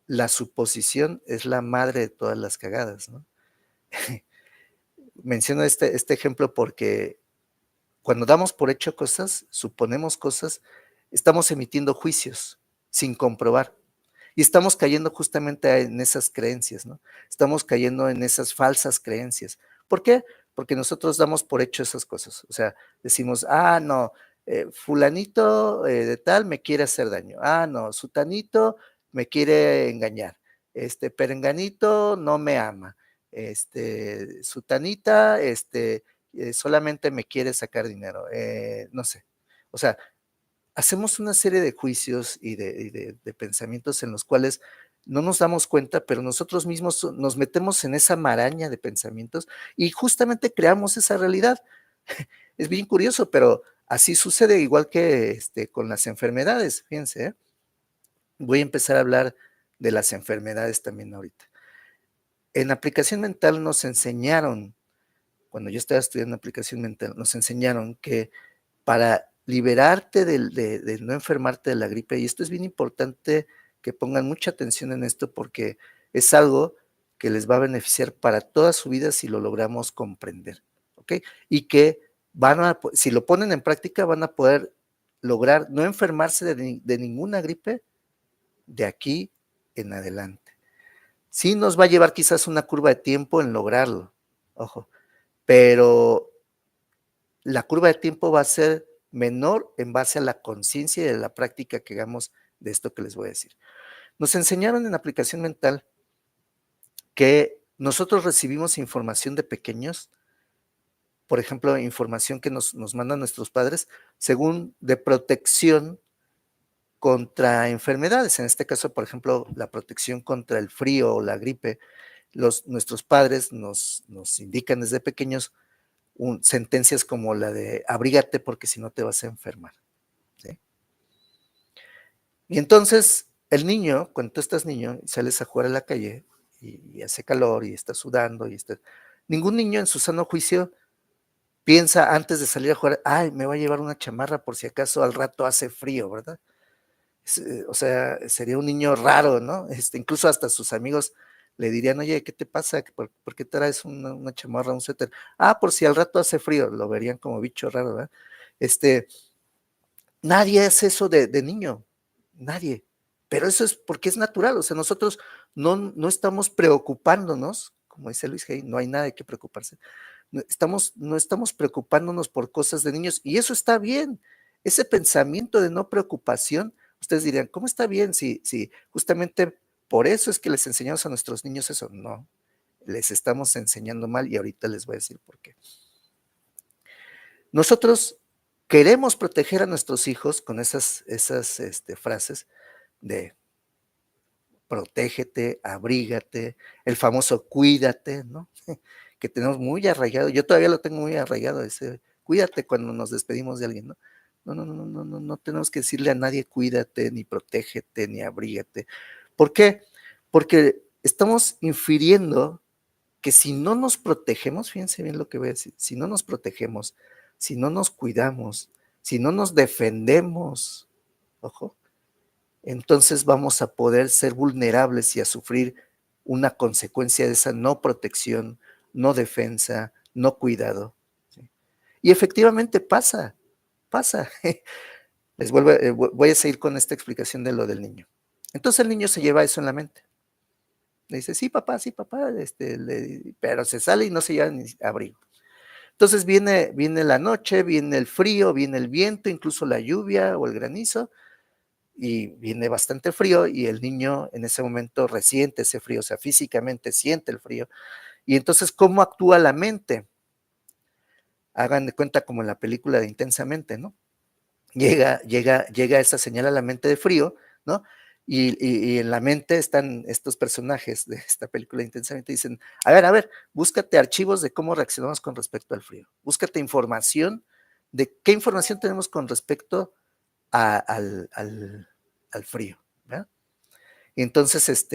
la suposición es la madre de todas las cagadas, ¿no? Menciono este ejemplo porque cuando damos por hecho cosas, suponemos cosas, estamos emitiendo juicios sin comprobar. Y estamos cayendo justamente en esas creencias, ¿no? Estamos cayendo en esas falsas creencias. ¿Por qué? Porque nosotros damos por hecho esas cosas. O sea, decimos, no, fulanito de tal me quiere hacer daño. No, sutanito me quiere engañar. Perenganito no me ama. Sutanita, solamente me quiere sacar dinero. No sé. O sea, hacemos una serie de juicios y de pensamientos en los cuales no nos damos cuenta, pero nosotros mismos nos metemos en esa maraña de pensamientos y justamente creamos esa realidad. Es bien curioso, pero así sucede igual que con las enfermedades, fíjense, ¿eh? Voy a empezar a hablar de las enfermedades también ahorita. En aplicación mental nos enseñaron, cuando yo estaba estudiando aplicación mental, nos enseñaron que para liberarte de no enfermarte de la gripe, y esto es bien importante que pongan mucha atención en esto porque es algo que les va a beneficiar para toda su vida si lo logramos comprender, ¿ok? Y que si lo ponen en práctica, van a poder lograr no enfermarse de ninguna gripe de aquí en adelante. Sí nos va a llevar quizás una curva de tiempo en lograrlo, ojo, pero la curva de tiempo va a ser menor en base a la conciencia y a la práctica que hagamos de esto que les voy a decir. Nos enseñaron en aplicación mental que nosotros recibimos información de pequeños, por ejemplo, información que nos mandan nuestros padres, según de protección contra enfermedades. En este caso, por ejemplo, la protección contra el frío o la gripe. Nuestros padres nos indican desde pequeños sentencias como la de abrígate porque si no te vas a enfermar, ¿sí? Y entonces el niño, cuando tú estás niño y sales a jugar a la calle y hace calor y estás sudando ningún niño en su sano juicio piensa antes de salir a jugar, me voy a llevar una chamarra por si acaso al rato hace frío, ¿verdad? O sea, sería un niño raro, ¿no? Incluso hasta sus amigos le dirían, oye, ¿qué te pasa? ¿Por qué traes una chamarra, un suéter? Por si al rato hace frío, lo verían como bicho raro, ¿verdad? Nadie hace eso de niño, nadie. Pero eso es porque es natural, o sea, nosotros no estamos preocupándonos, como dice Luis Hay, no hay nada de qué preocuparse. No estamos preocupándonos por cosas de niños y eso está bien. Ese pensamiento de no preocupación, ustedes dirían, ¿cómo está bien si justamente por eso es que les enseñamos a nuestros niños eso? No, les estamos enseñando mal y ahorita les voy a decir por qué. Nosotros queremos proteger a nuestros hijos con esas frases de protégete, abrígate, el famoso cuídate, ¿no? Que tenemos muy arraigado, yo todavía lo tengo muy arraigado, ese cuídate cuando nos despedimos de alguien, ¿no? No tenemos que decirle a nadie cuídate, ni protégete, ni abrígate. ¿Por qué? Porque estamos infiriendo que si no nos protegemos, fíjense bien lo que voy a decir, si no nos protegemos, si no nos cuidamos, si no nos defendemos, ojo, entonces vamos a poder ser vulnerables y a sufrir una consecuencia de esa no protección, no defensa, no cuidado. ¿Sí? Y efectivamente pasa. Voy a seguir con esta explicación de lo del niño. Entonces el niño se lleva eso en la mente. Le dice, sí, papá, pero se sale y no se lleva ni abrigo. Entonces viene la noche, viene el frío, viene el viento, incluso la lluvia o el granizo, y viene bastante frío y el niño en ese momento resiente ese frío, o sea, físicamente siente el frío. Y entonces, ¿cómo actúa la mente? Hagan de cuenta como en la película de Intensamente, ¿no? Llega esa señal a la mente de frío, ¿no? Y en la mente están estos personajes de esta película Intensamente y dicen, a ver, búscate archivos de cómo reaccionamos con respecto al frío. Búscate información de qué información tenemos con respecto al frío, ¿verdad? Y entonces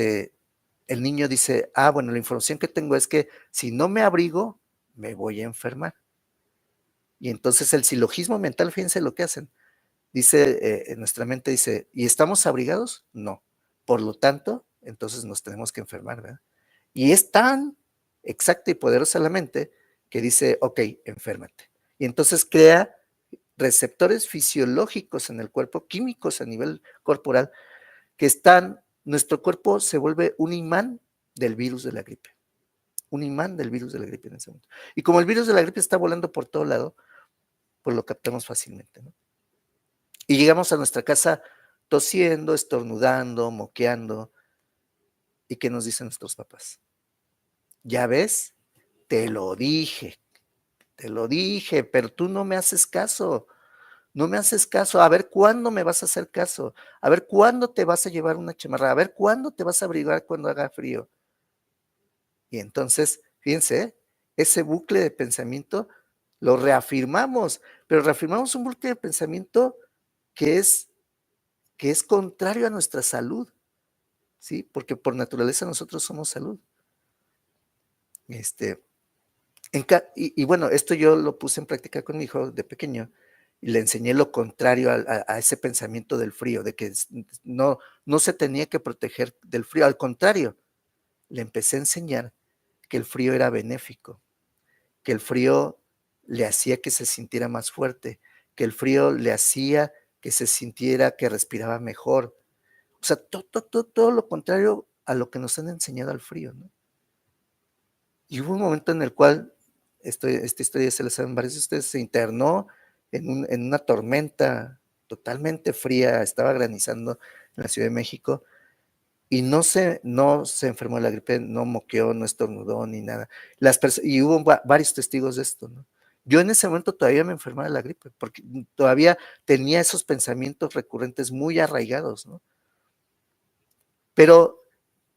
el niño dice, bueno, la información que tengo es que si no me abrigo, me voy a enfermar. Y entonces el silogismo mental, fíjense lo que hacen. Dice, nuestra mente dice, ¿y estamos abrigados? No. Por lo tanto, entonces nos tenemos que enfermar, ¿verdad? Y es tan exacta y poderosa la mente que dice, ok, enférmate. Y entonces crea receptores fisiológicos en el cuerpo, químicos a nivel corporal, que nuestro cuerpo se vuelve un imán del virus de la gripe. Un imán del virus de la gripe en ese momento. Y como el virus de la gripe está volando por todo lado, pues lo captamos fácilmente, ¿no? Y llegamos a nuestra casa tosiendo, estornudando, moqueando. ¿Y qué nos dicen nuestros papás? Ya ves, te lo dije, pero tú no me haces caso. No me haces caso, a ver cuándo me vas a hacer caso, a ver cuándo te vas a llevar una chamarra, a ver cuándo te vas a abrigar cuando haga frío. Y entonces, fíjense, ese bucle de pensamiento lo reafirmamos, pero reafirmamos un bucle de pensamiento que es contrario a nuestra salud, ¿sí? Porque por naturaleza nosotros somos salud. Y bueno, esto yo lo puse en práctica con mi hijo de pequeño y le enseñé lo contrario a ese pensamiento del frío, de que no se tenía que proteger del frío, al contrario, le empecé a enseñar que el frío era benéfico, que el frío le hacía que se sintiera más fuerte, que el frío le hacía que se sintiera que respiraba mejor. O sea, todo lo contrario a lo que nos han enseñado al frío, ¿no? Y hubo un momento en el cual, esta historia se la saben varios de ustedes, se internó en una tormenta totalmente fría, estaba granizando en la Ciudad de México, y no se enfermó de la gripe, no moqueó, no estornudó ni nada. Y hubo varios testigos de esto, ¿no? Yo en ese momento todavía me enfermaba de la gripe, porque todavía tenía esos pensamientos recurrentes muy arraigados, ¿no? Pero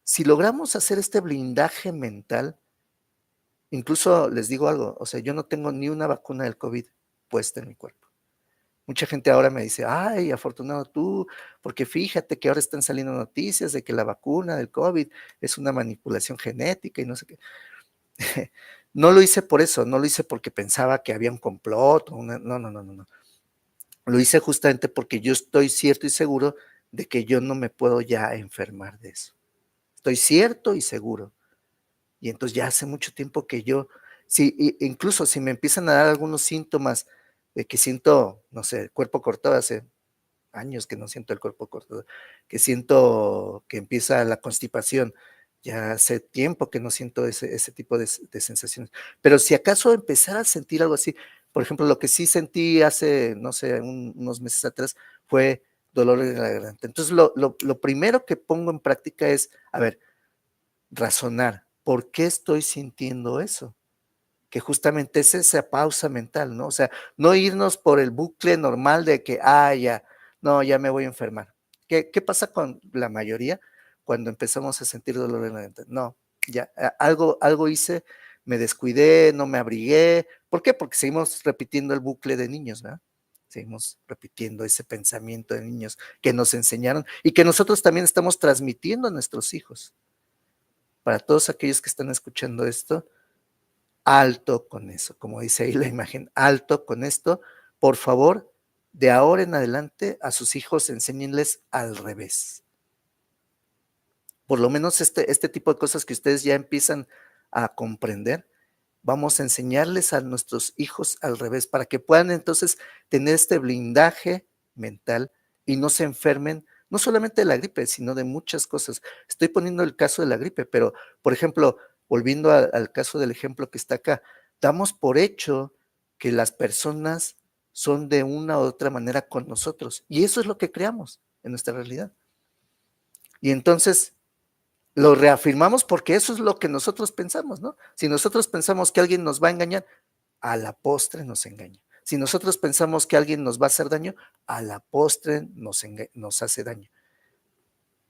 si logramos hacer este blindaje mental, incluso les digo algo, o sea, yo no tengo ni una vacuna del COVID puesta en mi cuerpo. Mucha gente ahora me dice, ay, afortunado tú, porque fíjate que ahora están saliendo noticias de que la vacuna del COVID es una manipulación genética y no sé qué. No lo hice por eso, no lo hice porque pensaba que había un complot, no. Lo hice justamente porque yo estoy cierto y seguro de que yo no me puedo ya enfermar de eso. Estoy cierto y seguro. Y entonces ya hace mucho tiempo que incluso si me empiezan a dar algunos síntomas de que siento, no sé, el cuerpo cortado, años que no siento el cuerpo cortado, que siento que empieza la constipación, ya hace tiempo que no siento ese tipo de sensaciones. Pero si acaso empezara a sentir algo así, por ejemplo, lo que sí sentí hace, no sé, unos meses atrás fue dolor en la garganta. Entonces, lo primero que pongo en práctica es, a ver, razonar, ¿por qué estoy sintiendo eso? Que justamente es esa pausa mental, ¿no? O sea, no irnos por el bucle normal de que, ya, no, ya me voy a enfermar. ¿Qué pasa con la mayoría cuando empezamos a sentir dolor en la garganta? No, ya, algo hice, me descuidé, no me abrigué. ¿Por qué? Porque seguimos repitiendo el bucle de niños, ¿verdad? Seguimos repitiendo ese pensamiento de niños que nos enseñaron y que nosotros también estamos transmitiendo a nuestros hijos. Para todos aquellos que están escuchando esto, alto con eso, como dice ahí la imagen, alto con esto, por favor, de ahora en adelante a sus hijos enséñenles al revés. Por lo menos este tipo de cosas que ustedes ya empiezan a comprender, vamos a enseñarles a nuestros hijos al revés, para que puedan entonces tener este blindaje mental y no se enfermen, no solamente de la gripe, sino de muchas cosas. Estoy poniendo el caso de la gripe, pero, por ejemplo, volviendo al caso del ejemplo que está acá, damos por hecho que las personas son de una u otra manera con nosotros, y eso es lo que creamos en nuestra realidad. Y entonces lo reafirmamos porque eso es lo que nosotros pensamos, ¿no? Si nosotros pensamos que alguien nos va a engañar, a la postre nos engaña. Si nosotros pensamos que alguien nos va a hacer daño, a la postre nos hace daño,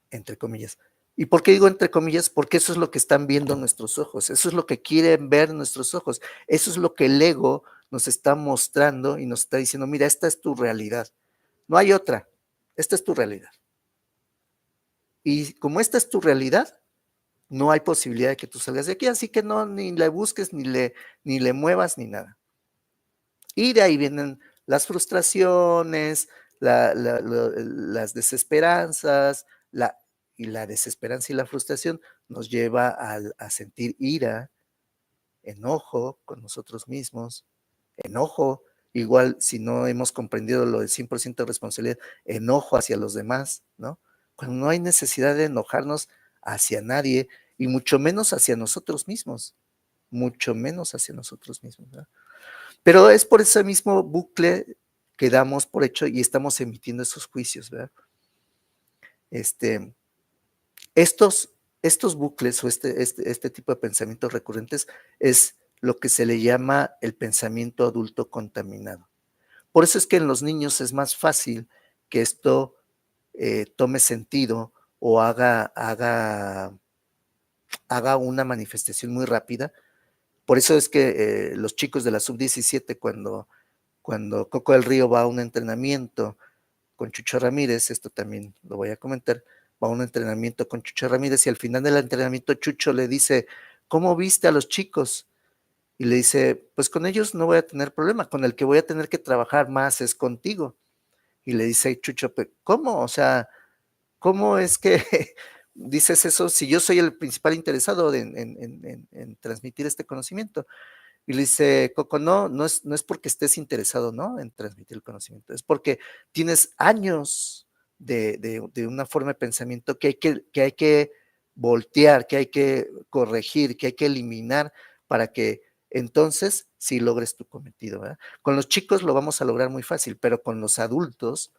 entre comillas. ¿Y por qué digo entre comillas? Porque eso es lo que están viendo nuestros ojos, eso es lo que quieren ver nuestros ojos, eso es lo que el ego nos está mostrando y nos está diciendo, mira, esta es tu realidad, no hay otra, esta es tu realidad. Y como esta es tu realidad, no hay posibilidad de que tú salgas de aquí, así que no, ni le busques, ni le muevas, ni nada. Y de ahí vienen las frustraciones, las desesperanzas, y la desesperanza y la frustración nos lleva a sentir ira, enojo con nosotros mismos, enojo, igual si no hemos comprendido lo del 100% de responsabilidad, enojo hacia los demás, ¿no? Cuando no hay necesidad de enojarnos hacia nadie y mucho menos hacia nosotros mismos, mucho menos hacia nosotros mismos, ¿verdad? Pero es por ese mismo bucle que damos por hecho y estamos emitiendo esos juicios, ¿verdad? Estos bucles o este tipo de pensamientos recurrentes es lo que se le llama el pensamiento adulto contaminado. Por eso es que en los niños es más fácil que esto tome sentido o haga una manifestación muy rápida. Por eso es que los chicos de la sub-17, cuando Coco del Río va a un entrenamiento con Chucho Ramírez, esto también lo voy a comentar, va a un entrenamiento con Chucho Ramírez y al final del entrenamiento Chucho le dice, ¿cómo viste a los chicos? Y le dice, pues con ellos no voy a tener problema, con el que voy a tener que trabajar más es contigo. Y le dice Chucho, ¿cómo? O sea, ¿cómo es que dices eso si yo soy el principal interesado en transmitir este conocimiento? Y le dice, Coco, no es porque estés interesado, ¿no? En transmitir el conocimiento, es porque tienes años de una forma de pensamiento que hay que voltear, que hay que corregir, que hay que eliminar para que entonces sí logres tu cometido, ¿verdad? Con los chicos lo vamos a lograr muy fácil, pero con los adultos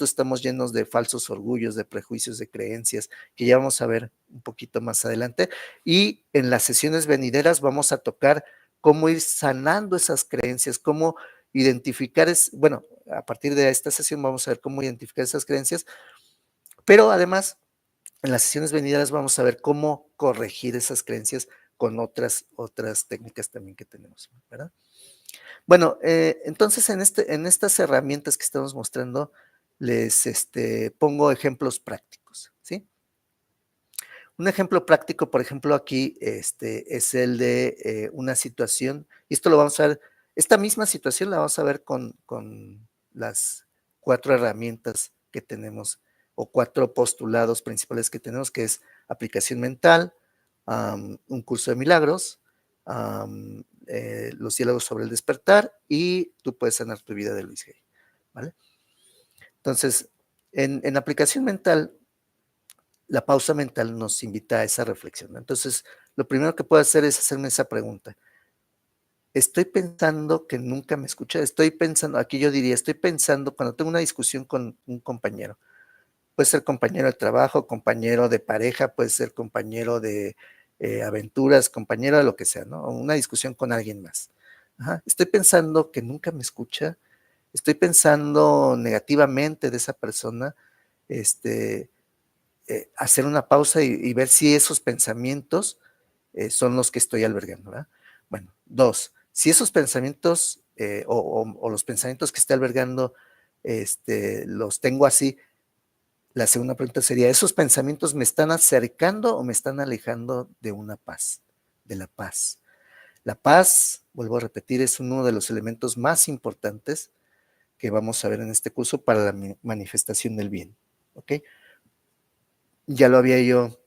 estamos llenos de falsos orgullos, de prejuicios, de creencias, que ya vamos a ver un poquito más adelante. Y en las sesiones venideras vamos a tocar cómo ir sanando esas creencias, cómo identificar, bueno, a partir de esta sesión vamos a ver cómo identificar esas creencias, pero además en las sesiones venideras vamos a ver cómo corregir esas creencias con otras técnicas también que tenemos, ¿verdad? Bueno, entonces en estas herramientas que estamos mostrando, les pongo ejemplos prácticos, ¿sí? Un ejemplo práctico, por ejemplo, aquí es el de una situación, y esto lo vamos a ver, esta misma situación la vamos a ver con las 4 herramientas que tenemos, o 4 postulados principales que tenemos, que es aplicación mental, un curso de milagros, los diálogos sobre el despertar, y tú puedes sanar tu vida de Luis Hay, ¿vale? Entonces, en aplicación mental, la pausa mental nos invita a esa reflexión, ¿no? Entonces, lo primero que puedo hacer es hacerme esa pregunta. Estoy pensando que nunca me escucha, estoy pensando, aquí yo diría, estoy pensando cuando tengo una discusión con un compañero, puede ser compañero de trabajo, compañero de pareja, puede ser compañero de aventuras, compañero de lo que sea, ¿no? Una discusión con alguien más. Ajá. Estoy pensando que nunca me escucha, estoy pensando negativamente de esa persona, hacer una pausa y ver si esos pensamientos son los que estoy albergando, ¿verdad? Bueno, 2, si esos pensamientos o los pensamientos que estoy albergando los tengo así, la segunda pregunta sería, ¿esos pensamientos me están acercando o me están alejando de una paz, de la paz? La paz, vuelvo a repetir, es uno de los elementos más importantes que vamos a ver en este curso para la manifestación del bien, ¿ok? Ya lo había yo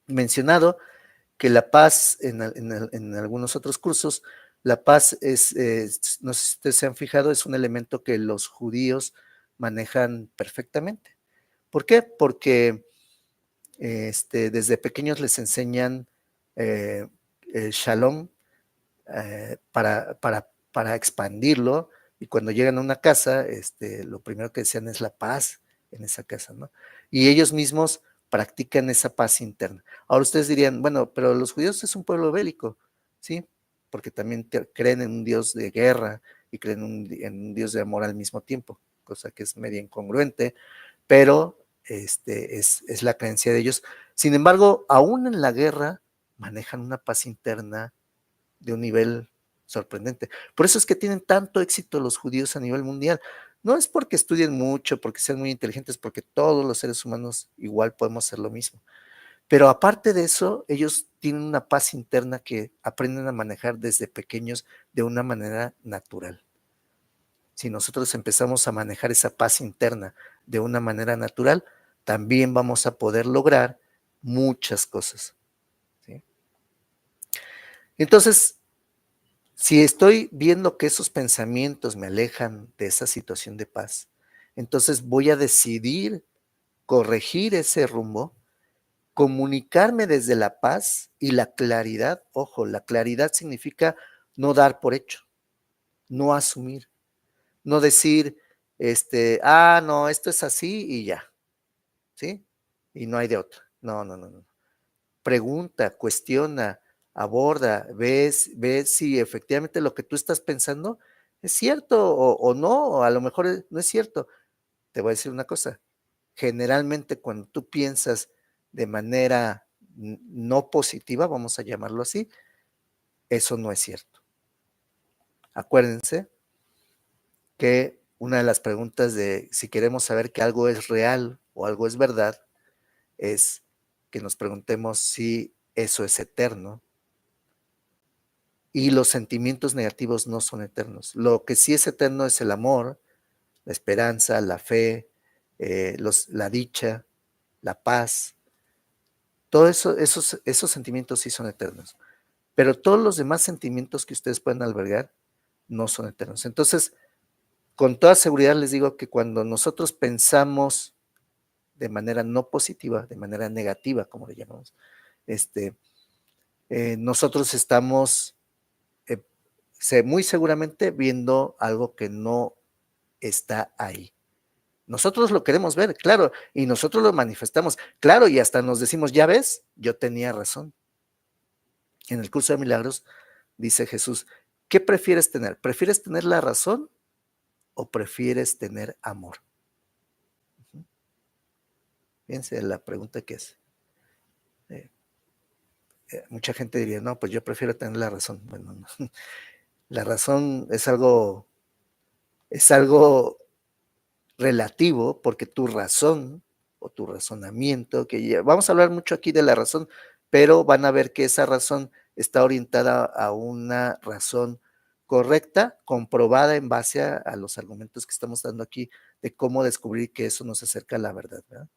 mencionado, que la paz en algunos otros cursos, la paz es, no sé si ustedes se han fijado, es un elemento que los judíos manejan perfectamente. ¿Por qué? Porque desde pequeños les enseñan shalom para expandirlo, y cuando llegan a una casa, lo primero que desean es la paz en esa casa, ¿no? Y ellos mismos practican esa paz interna. Ahora ustedes dirían, bueno, pero los judíos es un pueblo bélico, ¿sí? Porque también creen en un Dios de guerra y creen en un Dios de amor al mismo tiempo, cosa que es medio incongruente, pero es la creencia de ellos. Sin embargo, aún en la guerra manejan una paz interna de un nivel sorprendente. Por eso es que tienen tanto éxito los judíos a nivel mundial. No es porque estudien mucho, porque sean muy inteligentes, porque todos los seres humanos igual podemos hacer lo mismo. Pero aparte de eso, ellos tienen una paz interna que aprenden a manejar desde pequeños de una manera natural. Si nosotros empezamos a manejar esa paz interna de una manera natural, también vamos a poder lograr muchas cosas, ¿sí? Entonces, si estoy viendo que esos pensamientos me alejan de esa situación de paz, entonces voy a decidir corregir ese rumbo, comunicarme desde la paz y la claridad. Ojo, la claridad significa no dar por hecho, no asumir, no decir, no, esto es así y ya, ¿sí? Y no hay de otra. No, no, no, no. Pregunta, cuestiona, aborda, ves si efectivamente lo que tú estás pensando es cierto o no, o a lo mejor no es cierto. Te voy a decir una cosa, generalmente cuando tú piensas de manera no positiva, vamos a llamarlo así, eso no es cierto. Acuérdense que una de las preguntas de si queremos saber que algo es real o algo es verdad, es que nos preguntemos si eso es eterno. Y los sentimientos negativos no son eternos. Lo que sí es eterno es el amor, la esperanza, la fe, la dicha, la paz. Todos esos sentimientos sí son eternos. Pero todos los demás sentimientos que ustedes pueden albergar no son eternos. Entonces, con toda seguridad les digo que cuando nosotros pensamos de manera no positiva, de manera negativa, como le llamamos, nosotros estamos muy seguramente viendo algo que no está ahí. Nosotros lo queremos ver, claro, y nosotros lo manifestamos, claro, y hasta nos decimos, ya ves, yo tenía razón. En el curso de milagros dice Jesús, ¿qué prefieres tener? ¿Prefieres tener la razón o prefieres tener amor? Fíjense la pregunta que es. Mucha gente diría, no, pues yo prefiero tener la razón. Bueno, no. La razón es algo relativo, porque tu razón o tu razonamiento, vamos a hablar mucho aquí de la razón, pero van a ver que esa razón está orientada a una razón correcta, comprobada en base a los argumentos que estamos dando aquí de cómo descubrir que eso nos acerca a la verdad, ¿verdad?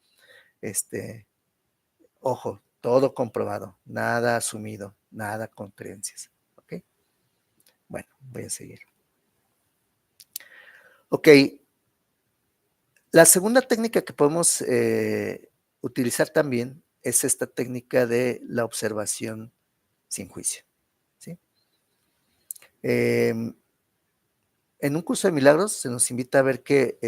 Ojo, todo comprobado, nada asumido, nada con creencias, ¿ok? Bueno, voy a seguir. Ok, La segunda técnica que podemos utilizar también es esta técnica de la observación sin juicio, ¿sí? En un curso de milagros se nos invita a ver que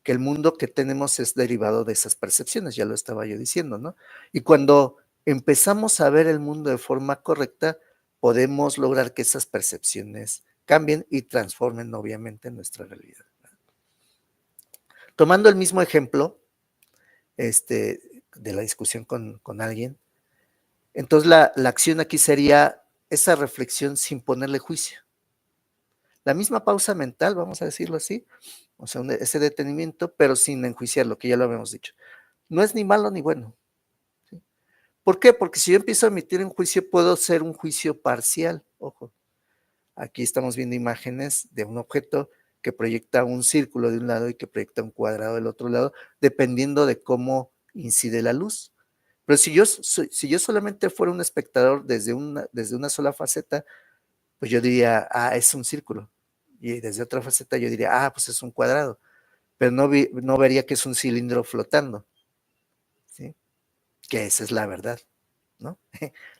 el mundo que tenemos es derivado de esas percepciones, ya lo estaba yo diciendo, ¿no? Y cuando empezamos a ver el mundo de forma correcta, podemos lograr que esas percepciones cambien y transformen obviamente nuestra realidad. Tomando el mismo ejemplo de la discusión con alguien, entonces la acción aquí sería esa reflexión sin ponerle juicio. La misma pausa mental, vamos a decirlo así, o sea, ese detenimiento, pero sin enjuiciar, lo que ya lo habíamos dicho. No es ni malo ni bueno, ¿sí? ¿Por qué? Porque si yo empiezo a emitir un juicio, puedo ser un juicio parcial. Ojo, aquí estamos viendo imágenes de un objeto que proyecta un círculo de un lado y que proyecta un cuadrado del otro lado, dependiendo de cómo incide la luz. Pero si yo solamente fuera un espectador desde una sola faceta, pues yo diría, es un círculo. Y desde otra faceta yo diría, pues es un cuadrado. Pero no vería que es un cilindro flotando, ¿sí? Que esa es la verdad, ¿no?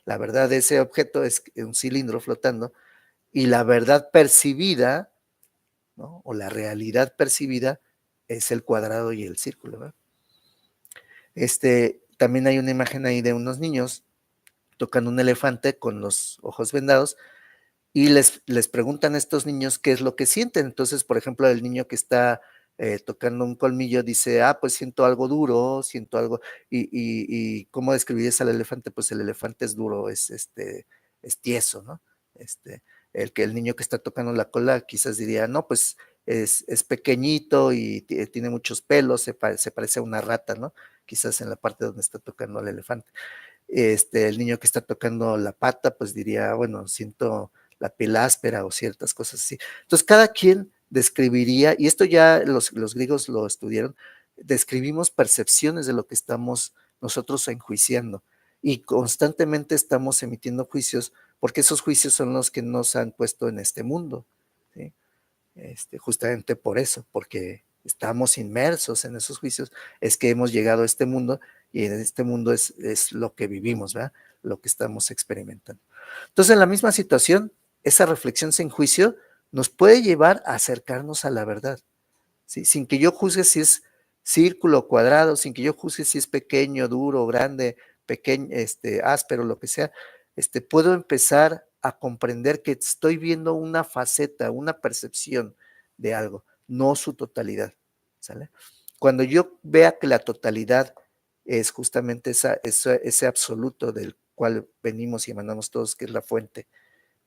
La verdad de ese objeto es un cilindro flotando y la verdad percibida, ¿no? O la realidad percibida es el cuadrado y el círculo, ¿verdad? También hay una imagen ahí de unos niños tocando un elefante con los ojos vendados y les preguntan a estos niños qué es lo que sienten. Entonces, por ejemplo, el niño que está tocando un colmillo dice, pues siento algo duro, siento algo, y ¿cómo describirías al elefante? Pues el elefante es duro, es tieso, ¿no? El niño que está tocando la cola quizás diría, no, pues es pequeñito y tiene muchos pelos, se parece a una rata, ¿no? Quizás en la parte donde está tocando al elefante. El niño que está tocando la pata, pues diría, bueno, siento la piel áspera o ciertas cosas así. Entonces, cada quien describiría, y esto ya los griegos lo estudiaron, describimos percepciones de lo que estamos nosotros enjuiciando y constantemente estamos emitiendo juicios porque esos juicios son los que nos han puesto en este mundo, ¿sí? Justamente por eso, porque estamos inmersos en esos juicios, es que hemos llegado a este mundo y en este mundo es lo que vivimos, ¿verdad? Lo que estamos experimentando. Entonces, en la misma situación, esa reflexión sin juicio nos puede llevar a acercarnos a la verdad, ¿sí? Sin que yo juzgue si es círculo o cuadrado, sin que yo juzgue si es pequeño, duro, grande, pequeño, áspero, lo que sea, puedo empezar a comprender que estoy viendo una faceta, una percepción de algo, no su totalidad, ¿sale? Cuando yo vea que la totalidad es justamente ese absoluto del cual venimos y emanamos todos, que es la fuente,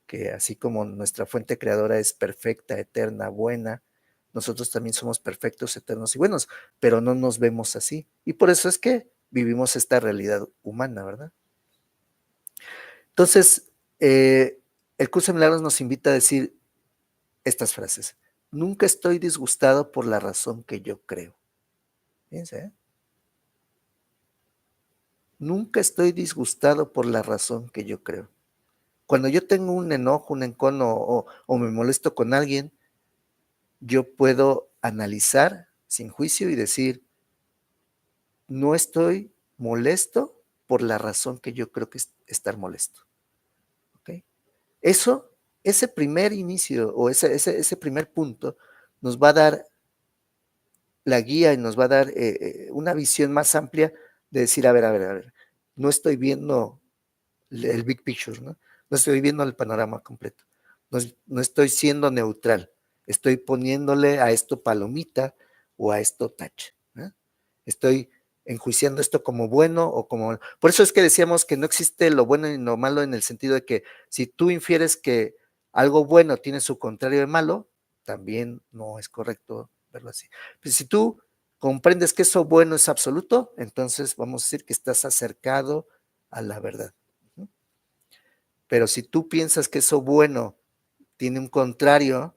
que así como nuestra fuente creadora es perfecta, eterna, buena, nosotros también somos perfectos, eternos y buenos, pero no nos vemos así. Y por eso es que vivimos esta realidad humana, ¿verdad? Entonces, el curso de milagros nos invita a decir estas frases. Nunca estoy disgustado por la razón que yo creo. Fíjense, ¿eh? Nunca estoy disgustado por la razón que yo creo. Cuando yo tengo un enojo, un encono o me molesto con alguien, yo puedo analizar sin juicio y decir, no estoy molesto por la razón que yo creo que es estar molesto. ¿Okay? Ese primer inicio o ese primer punto nos va a dar la guía y nos va a dar una visión más amplia de decir, a ver, no estoy viendo el big picture, ¿no? No estoy viendo el panorama completo, no estoy siendo neutral, estoy poniéndole a esto palomita o a esto tache, ¿eh? Estoy enjuiciando esto como bueno o como... Por eso es que decíamos que no existe lo bueno y lo malo en el sentido de que si tú infieres que algo bueno tiene su contrario de malo, también no es correcto verlo así. Pues si tú comprendes que eso bueno es absoluto, entonces vamos a decir que estás acercado a la verdad. Pero si tú piensas que eso bueno tiene un contrario,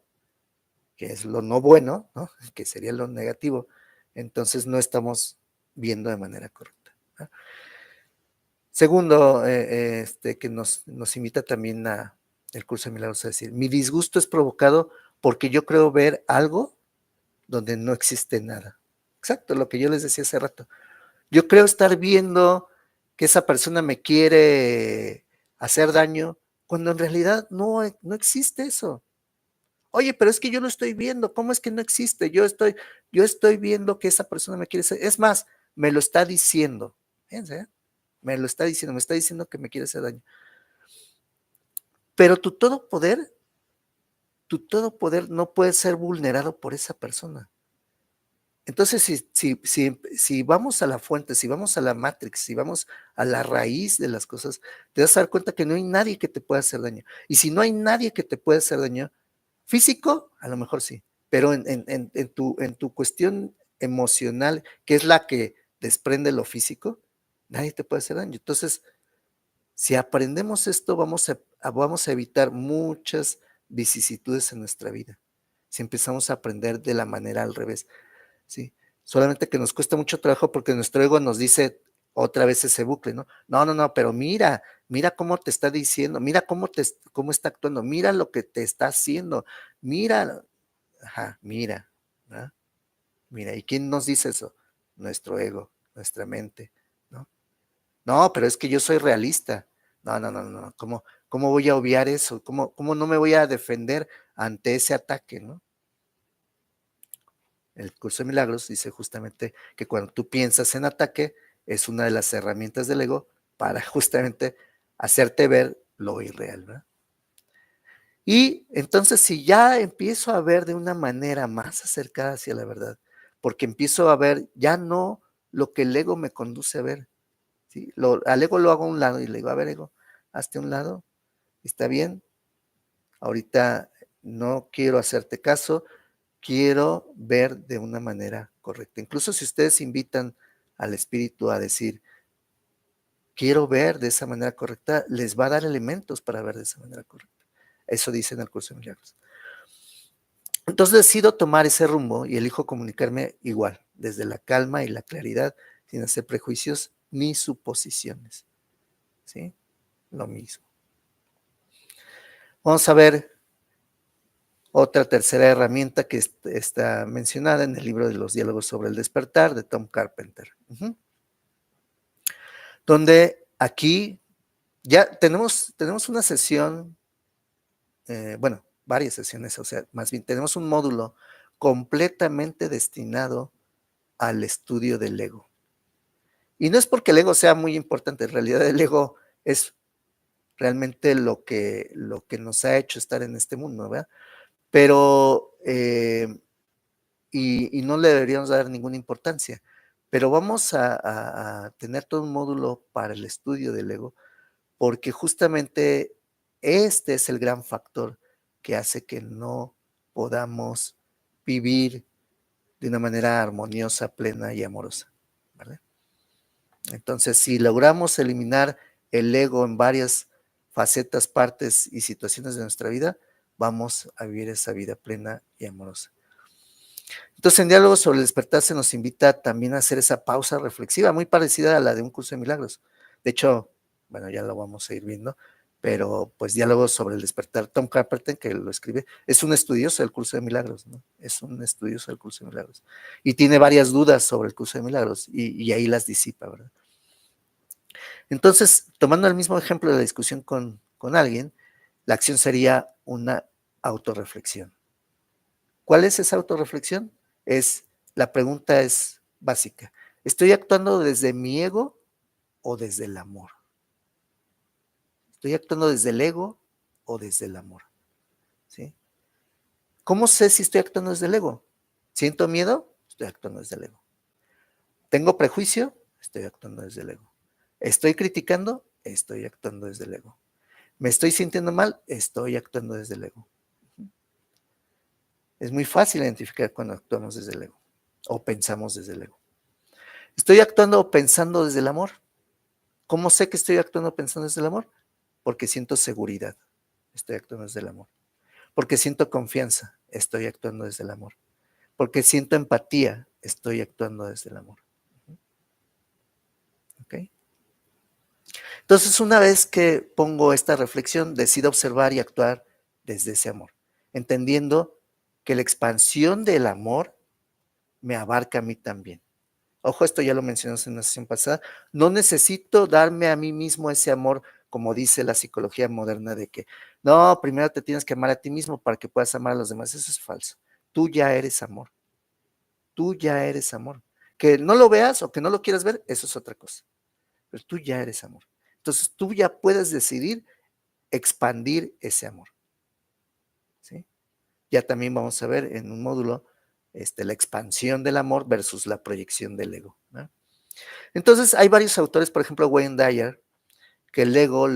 que es lo no bueno, ¿no? Que sería lo negativo, entonces no estamos viendo de manera correcta, ¿no? Segundo, que nos invita también el curso de milagros a decir, mi disgusto es provocado porque yo creo ver algo donde no existe nada. Exacto, lo que yo les decía hace rato. Yo creo estar viendo que esa persona me quiere hacer daño, cuando en realidad no existe eso. Oye, pero es que yo lo estoy viendo, ¿cómo es que no existe? Yo estoy viendo que esa persona me quiere hacer, es más, me lo está diciendo, fíjense, ¿eh? Me está diciendo que me quiere hacer daño. Pero tu todo poder no puede ser vulnerado por esa persona. Entonces, si vamos a la fuente, si vamos a la matrix, si vamos a la raíz de las cosas, te vas a dar cuenta que no hay nadie que te pueda hacer daño. Y si no hay nadie que te pueda hacer daño, físico, a lo mejor sí, pero en tu cuestión emocional, que es la que desprende lo físico, nadie te puede hacer daño. Entonces, si aprendemos esto, vamos a evitar muchas vicisitudes en nuestra vida. Si empezamos a aprender de la manera al revés, ¿sí? Solamente que nos cuesta mucho trabajo porque nuestro ego nos dice otra vez ese bucle, ¿no? No, pero mira cómo te está diciendo, mira cómo está actuando, mira lo que te está haciendo, mira, mira, ¿no? Mira, ¿y quién nos dice eso? Nuestro ego, nuestra mente, ¿no? No, pero es que yo soy realista. No, ¿cómo voy a obviar eso? ¿Cómo no me voy a defender ante ese ataque, no? El curso de milagros dice justamente que cuando tú piensas en ataque, es una de las herramientas del ego para justamente hacerte ver lo irreal, ¿verdad? Y entonces si ya empiezo a ver de una manera más acercada hacia la verdad, porque empiezo a ver ya no lo que el ego me conduce a ver, ¿sí? Al ego lo hago a un lado y le digo, a ver, ego, hazte a un lado, está bien, ahorita no quiero hacerte caso, quiero ver de una manera correcta. Incluso si ustedes invitan al espíritu a decir, quiero ver de esa manera correcta, les va a dar elementos para ver de esa manera correcta. Eso dice en el curso de milagros. Entonces decido tomar ese rumbo y elijo comunicarme igual, desde la calma y la claridad, sin hacer prejuicios ni suposiciones. ¿Sí? Lo mismo. Vamos a ver otra tercera herramienta que está mencionada en el libro de los diálogos sobre el despertar de Tom Carpenter. Donde aquí ya tenemos una sesión, varias sesiones, o sea, más bien tenemos un módulo completamente destinado al estudio del ego. Y no es porque el ego sea muy importante, en realidad el ego es realmente lo que nos ha hecho estar en este mundo, ¿verdad? Pero, y no le deberíamos dar ninguna importancia, pero vamos a tener todo un módulo para el estudio del ego, porque justamente este es el gran factor que hace que no podamos vivir de una manera armoniosa, plena y amorosa, ¿vale? Entonces, si logramos eliminar el ego en varias facetas, partes y situaciones de nuestra vida, vamos a vivir esa vida plena y amorosa. Entonces, en Diálogo sobre el Despertar se nos invita también a hacer esa pausa reflexiva, muy parecida a la de un curso de milagros. De hecho, bueno, ya lo vamos a ir viendo, pero pues Diálogo sobre el Despertar, Tom Carpenter, que lo escribe, es un estudioso del curso de milagros, ¿no? Es un estudioso del curso de milagros. Y tiene varias dudas sobre el curso de milagros y ahí las disipa, ¿verdad? Entonces, tomando el mismo ejemplo de la discusión con alguien, la acción sería una autorreflexión. ¿Cuál es esa autorreflexión? La pregunta es básica. ¿Estoy actuando desde mi ego o desde el amor? ¿Estoy actuando desde el ego o desde el amor? ¿Sí? ¿Cómo sé si estoy actuando desde el ego? ¿Siento miedo? Estoy actuando desde el ego. ¿Tengo prejuicio? Estoy actuando desde el ego. ¿Estoy criticando? Estoy actuando desde el ego. ¿Me estoy sintiendo mal? Estoy actuando desde el ego. Es muy fácil identificar cuando actuamos desde el ego o pensamos desde el ego. ¿Estoy actuando o pensando desde el amor? ¿Cómo sé que estoy actuando o pensando desde el amor? Porque siento seguridad. Estoy actuando desde el amor. Porque siento confianza. Estoy actuando desde el amor. Porque siento empatía. Estoy actuando desde el amor. ¿Ok? Entonces, una vez que pongo esta reflexión, decido observar y actuar desde ese amor, entendiendo que la expansión del amor me abarca a mí también. Ojo, esto ya lo mencionamos en una sesión pasada. No necesito darme a mí mismo ese amor, como dice la psicología moderna, de que no, primero te tienes que amar a ti mismo para que puedas amar a los demás. Eso es falso. Tú ya eres amor. Tú ya eres amor. Que no lo veas o que no lo quieras ver, eso es otra cosa. Pero tú ya eres amor. Entonces tú ya puedes decidir expandir ese amor. ¿Sí? Ya también vamos a ver en un módulo la expansión del amor versus la proyección del ego, ¿no? Entonces hay varios autores, por ejemplo Wayne Dyer, que el ego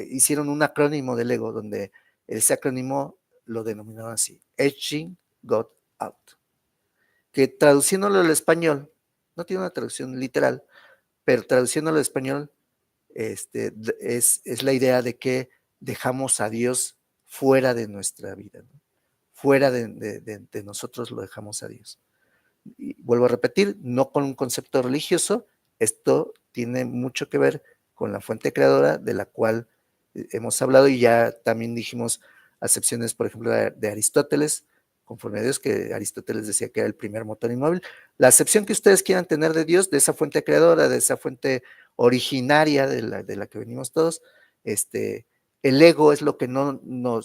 hicieron un acrónimo del ego, donde ese acrónimo lo denominaron así, Edging God Out, que traduciéndolo al español, no tiene una traducción literal, pero traduciéndolo al español, es la idea de que dejamos a Dios fuera de nuestra vida, ¿no? Fuera de nosotros lo dejamos a Dios. Y vuelvo a repetir, no con un concepto religioso, esto tiene mucho que ver con la fuente creadora de la cual hemos hablado y ya también dijimos acepciones, por ejemplo, de Aristóteles, conforme a Dios, que Aristóteles decía que era el primer motor inmóvil. La acepción que ustedes quieran tener de Dios, de esa fuente creadora, de esa fuente originaria de la que venimos todos, el ego es lo que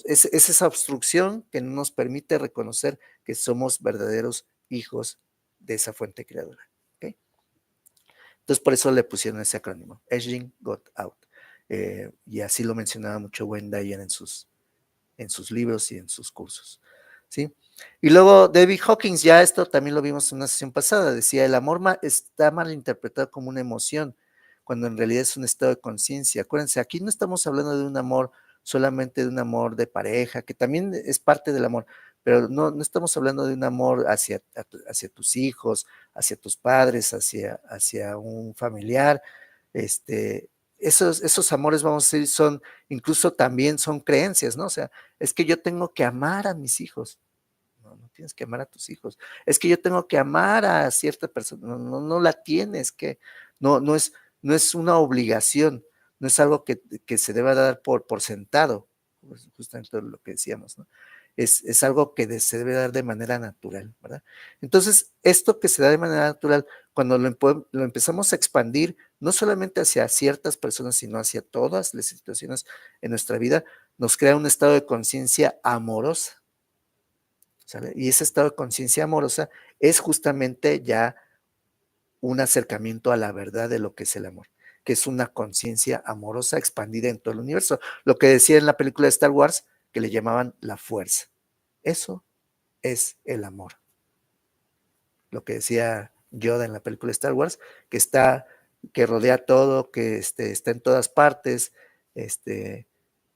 es esa obstrucción que no nos permite reconocer que somos verdaderos hijos de esa fuente creadora. ¿Okay? Entonces, por eso le pusieron ese acrónimo, Edging God Out. Y así lo mencionaba mucho Wayne Dyer en sus libros y en sus cursos. ¿Sí? Y luego David Hawkins, ya esto también lo vimos en una sesión pasada, decía, el amor está mal interpretado como una emoción, cuando en realidad es un estado de conciencia. Acuérdense, aquí no estamos hablando de un amor, solamente de un amor de pareja, que también es parte del amor, pero no estamos hablando de un amor hacia tus hijos, hacia tus padres, hacia un familiar. Esos amores, vamos a decir, incluso también son creencias, ¿no? O sea, es que yo tengo que amar a mis hijos. No tienes que amar a tus hijos. Es que yo tengo que amar a cierta persona. No la tienes que, no es una obligación, no es algo que se deba dar por sentado, pues justamente lo que decíamos, ¿no? Es algo que se debe dar de manera natural, ¿verdad? Entonces, esto que se da de manera natural, cuando lo empezamos a expandir, no solamente hacia ciertas personas, sino hacia todas las situaciones en nuestra vida, nos crea un estado de conciencia amorosa, ¿sale? Y ese estado de conciencia amorosa es justamente ya un acercamiento a la verdad de lo que es el amor, que es una conciencia amorosa expandida en todo el universo. Lo que decía en la película de Star Wars, que le llamaban la fuerza. Eso es el amor. Lo que decía Yoda en la película de Star Wars, que rodea todo, que está en todas partes, que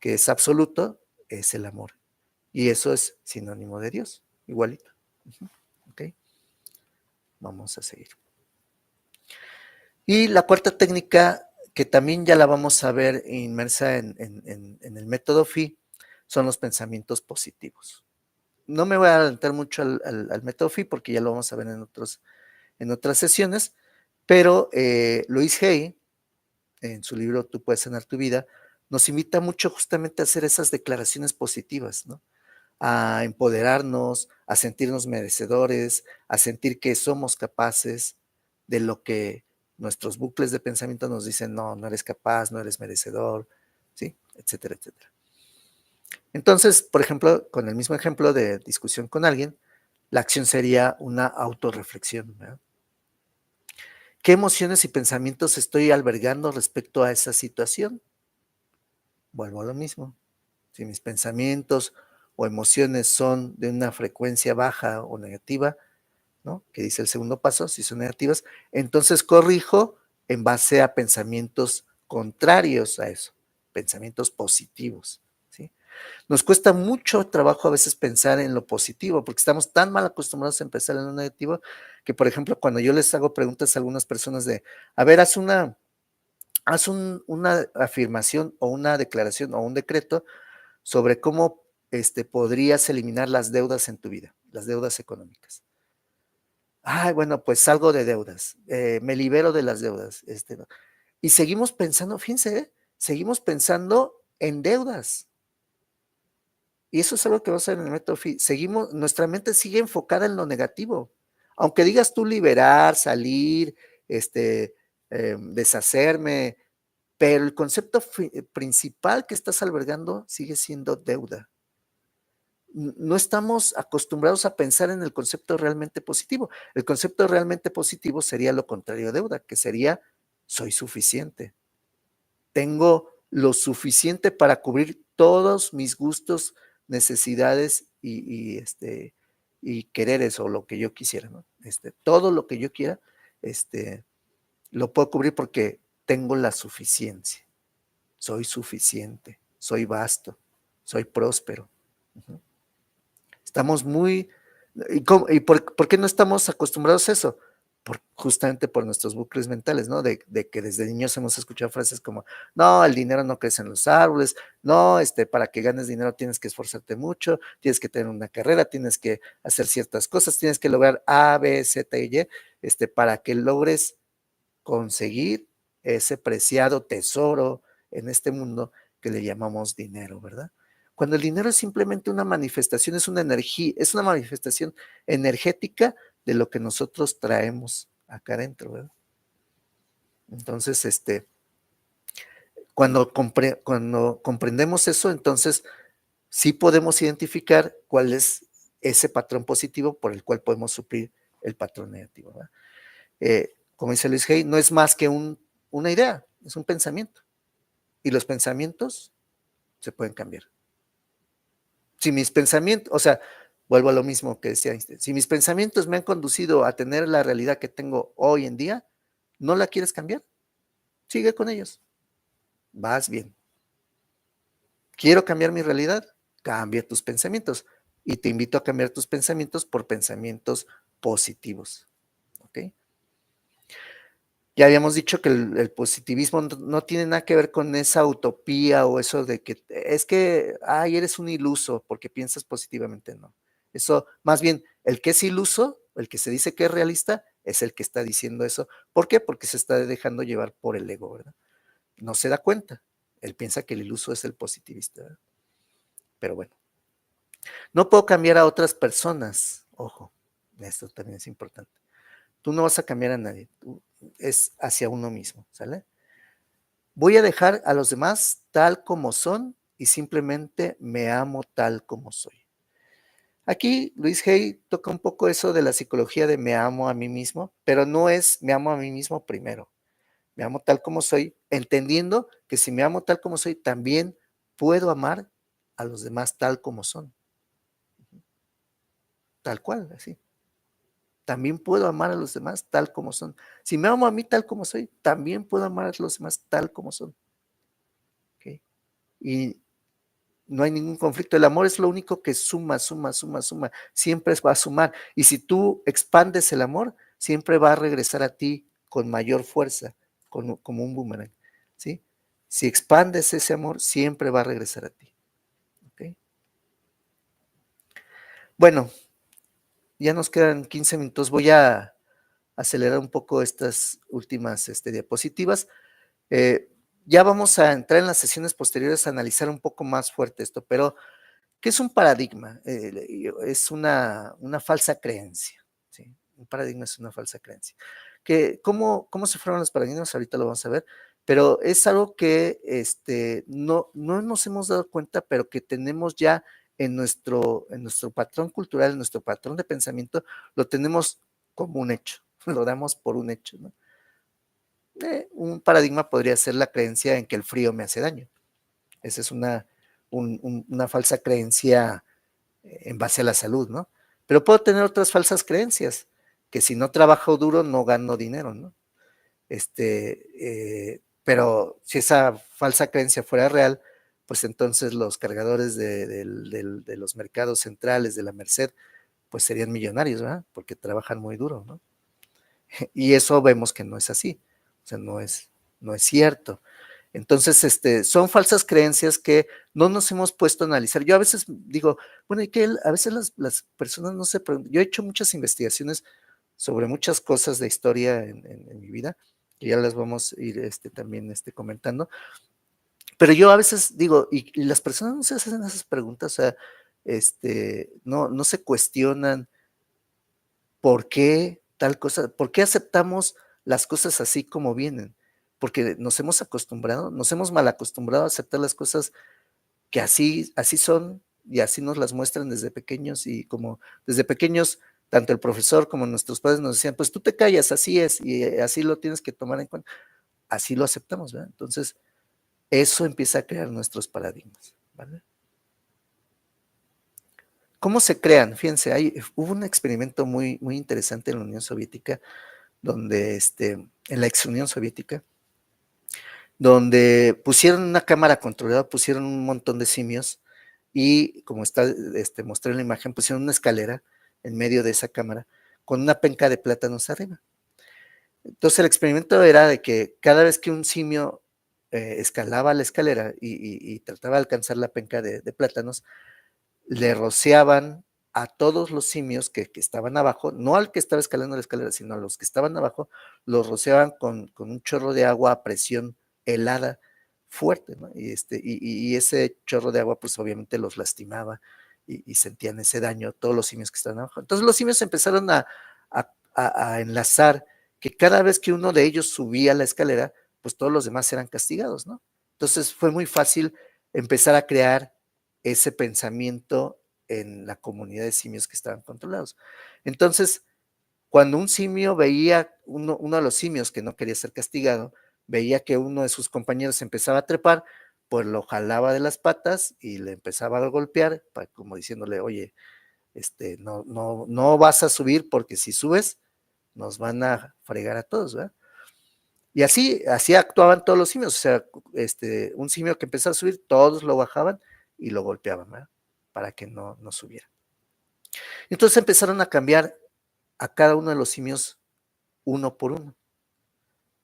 es absoluto, es el amor. Y eso es sinónimo de Dios, igualito. ¿Ok? Vamos a seguir. Y la cuarta técnica, que también ya la vamos a ver inmersa en el método Phi, son los pensamientos positivos. No me voy a adelantar mucho al método Phi porque ya lo vamos a ver en otras sesiones, pero Louise Hay, en su libro Tú puedes sanar tu vida, nos invita mucho justamente a hacer esas declaraciones positivas, ¿no? A empoderarnos, a sentirnos merecedores, a sentir que somos capaces de lo que nuestros bucles de pensamiento nos dicen, no eres capaz, no eres merecedor, ¿sí? Etcétera, etcétera. Entonces, por ejemplo, con el mismo ejemplo de discusión con alguien, la acción sería una autorreflexión, ¿verdad? ¿Qué emociones y pensamientos estoy albergando respecto a esa situación? Vuelvo a lo mismo. Si mis pensamientos o emociones son de una frecuencia baja o negativa, ¿no? Que dice el segundo paso, si son negativas, entonces corrijo en base a pensamientos contrarios a eso, pensamientos positivos, ¿sí? Nos cuesta mucho trabajo a veces pensar en lo positivo, porque estamos tan mal acostumbrados a empezar en lo negativo, que por ejemplo, cuando yo les hago preguntas a algunas personas de, a ver, haz una afirmación o una declaración o un decreto sobre cómo podrías eliminar las deudas en tu vida, las deudas económicas. Ay, bueno, pues salgo de deudas, me libero de las deudas. ¿No? Y seguimos pensando, fíjense, seguimos pensando en deudas. Y eso es algo que vamos a ver en el método Phi. Nuestra mente sigue enfocada en lo negativo, aunque digas tú liberar, salir, deshacerme, pero el concepto principal que estás albergando sigue siendo deuda. No estamos acostumbrados a pensar en el concepto realmente positivo. El concepto realmente positivo sería lo contrario de deuda, que sería soy suficiente. Tengo lo suficiente para cubrir todos mis gustos, necesidades y quereres o lo que yo quisiera, ¿no? Todo lo que yo quiera, lo puedo cubrir porque tengo la suficiencia. Soy suficiente, soy vasto, soy próspero. Uh-huh. Estamos muy... ¿Y por qué no estamos acostumbrados a eso? Justamente por nuestros bucles mentales, ¿no? De que desde niños hemos escuchado frases como, no, el dinero no crece en los árboles, no, para que ganes dinero tienes que esforzarte mucho, tienes que tener una carrera, tienes que hacer ciertas cosas, tienes que lograr A, B, Z y Y, para que logres conseguir ese preciado tesoro en este mundo que le llamamos dinero, ¿verdad? Cuando el dinero es simplemente una manifestación, es una energía, es una manifestación energética de lo que nosotros traemos acá adentro, ¿verdad? Entonces, cuando comprendemos eso, entonces sí podemos identificar cuál es ese patrón positivo por el cual podemos suplir el patrón negativo, ¿verdad? Como dice Luis Hay, no es más que una idea, es un pensamiento. Y los pensamientos se pueden cambiar. Si mis pensamientos, o sea, vuelvo a lo mismo que decía Einstein, si mis pensamientos me han conducido a tener la realidad que tengo hoy en día, ¿no la quieres cambiar? Sigue con ellos. Vas bien. ¿Quiero cambiar mi realidad? Cambia tus pensamientos. Y te invito a cambiar tus pensamientos por pensamientos positivos. ¿Ok? Ya habíamos dicho que el positivismo no tiene nada que ver con esa utopía o eso de que es que, ay, eres un iluso porque piensas positivamente, no. Eso, más bien, el que es iluso, el que se dice que es realista, es el que está diciendo eso. ¿Por qué? Porque se está dejando llevar por el ego, ¿verdad? No se da cuenta. Él piensa que el iluso es el positivista, ¿verdad? Pero bueno. No puedo cambiar a otras personas. Ojo, esto también es importante. Tú no vas a cambiar a nadie. Es hacia uno mismo, ¿sale? Voy a dejar a los demás tal como son y simplemente me amo tal como soy. Aquí Luis Hay toca un poco eso de la psicología de me amo a mí mismo, pero no es me amo a mí mismo primero. Me amo tal como soy, entendiendo que si me amo tal como soy, también puedo amar a los demás tal como son. Tal cual, así. También puedo amar a los demás tal como son. Si me amo a mí tal como soy, también puedo amar a los demás tal como son. ¿Okay? Y no hay ningún conflicto. El amor es lo único que suma. Siempre va a sumar. Y si tú expandes el amor, siempre va a regresar a ti con mayor fuerza, como un boomerang. ¿Sí? Si expandes ese amor, siempre va a regresar a ti. ¿Okay? Bueno, ya nos quedan 15 minutos. Voy a acelerar un poco estas últimas diapositivas. Ya vamos a entrar en las sesiones posteriores a analizar un poco más fuerte esto, pero ¿qué es un paradigma? Es una falsa creencia. ¿Sí? Un paradigma es una falsa creencia. ¿Cómo se forman los paradigmas? Ahorita lo vamos a ver, pero es algo que no nos hemos dado cuenta, pero que tenemos ya en nuestro patrón cultural, en nuestro patrón de pensamiento, lo tenemos como un hecho, lo damos por un hecho, ¿no? Un paradigma podría ser la creencia en que el frío me hace daño. Esa es una falsa creencia en base a la salud, ¿no? Pero puedo tener otras falsas creencias, que si no trabajo duro no gano dinero, ¿no? Pero si esa falsa creencia fuera real, pues entonces los cargadores de los mercados centrales de la Merced, pues serían millonarios, ¿verdad? Porque trabajan muy duro, ¿no? Y eso vemos que no es así, o sea, no es cierto. Entonces, son falsas creencias que no nos hemos puesto a analizar. Yo a veces digo, bueno, y que a veces las personas no se preguntan. Yo he hecho muchas investigaciones sobre muchas cosas de historia en mi vida, que ya las vamos a ir también comentando. Pero yo a veces digo, y las personas no se hacen esas preguntas, o sea, no se cuestionan ¿por qué tal cosa? ¿Por qué aceptamos las cosas así como vienen? Porque nos hemos acostumbrado, nos hemos mal acostumbrado a aceptar las cosas que así son y así nos las muestran desde pequeños, y como desde pequeños, tanto el profesor como nuestros padres nos decían, pues tú te callas, así es, y así lo tienes que tomar en cuenta, así lo aceptamos, ¿verdad? Entonces, eso empieza a crear nuestros paradigmas, ¿vale? ¿Cómo se crean? Fíjense, hubo un experimento muy, muy interesante en la Unión Soviética, donde en la ex Unión Soviética, donde pusieron una cámara controlada, pusieron un montón de simios y, como está mostré en la imagen, pusieron una escalera en medio de esa cámara con una penca de plátanos arriba. Entonces el experimento era de que cada vez que un simio escalaba la escalera y trataba de alcanzar la penca de plátanos, le rociaban a todos los simios que estaban abajo, no al que estaba escalando la escalera, sino a los que estaban abajo, los rociaban con un chorro de agua a presión helada fuerte, ¿no? Y ese chorro de agua pues obviamente los lastimaba y sentían ese daño todos los simios que estaban abajo. Entonces los simios empezaron a enlazar que cada vez que uno de ellos subía la escalera, pues todos los demás eran castigados, ¿no? Entonces fue muy fácil empezar a crear ese pensamiento en la comunidad de simios que estaban controlados. Entonces, cuando un simio veía, uno de los simios que no quería ser castigado, veía que uno de sus compañeros empezaba a trepar, pues lo jalaba de las patas y le empezaba a golpear, como diciéndole, oye, no vas a subir porque si subes, nos van a fregar a todos, ¿verdad? Y así actuaban todos los simios, o sea, un simio que empezaba a subir, todos lo bajaban y lo golpeaban, ¿verdad? Para que no subiera. Entonces empezaron a cambiar a cada uno de los simios uno por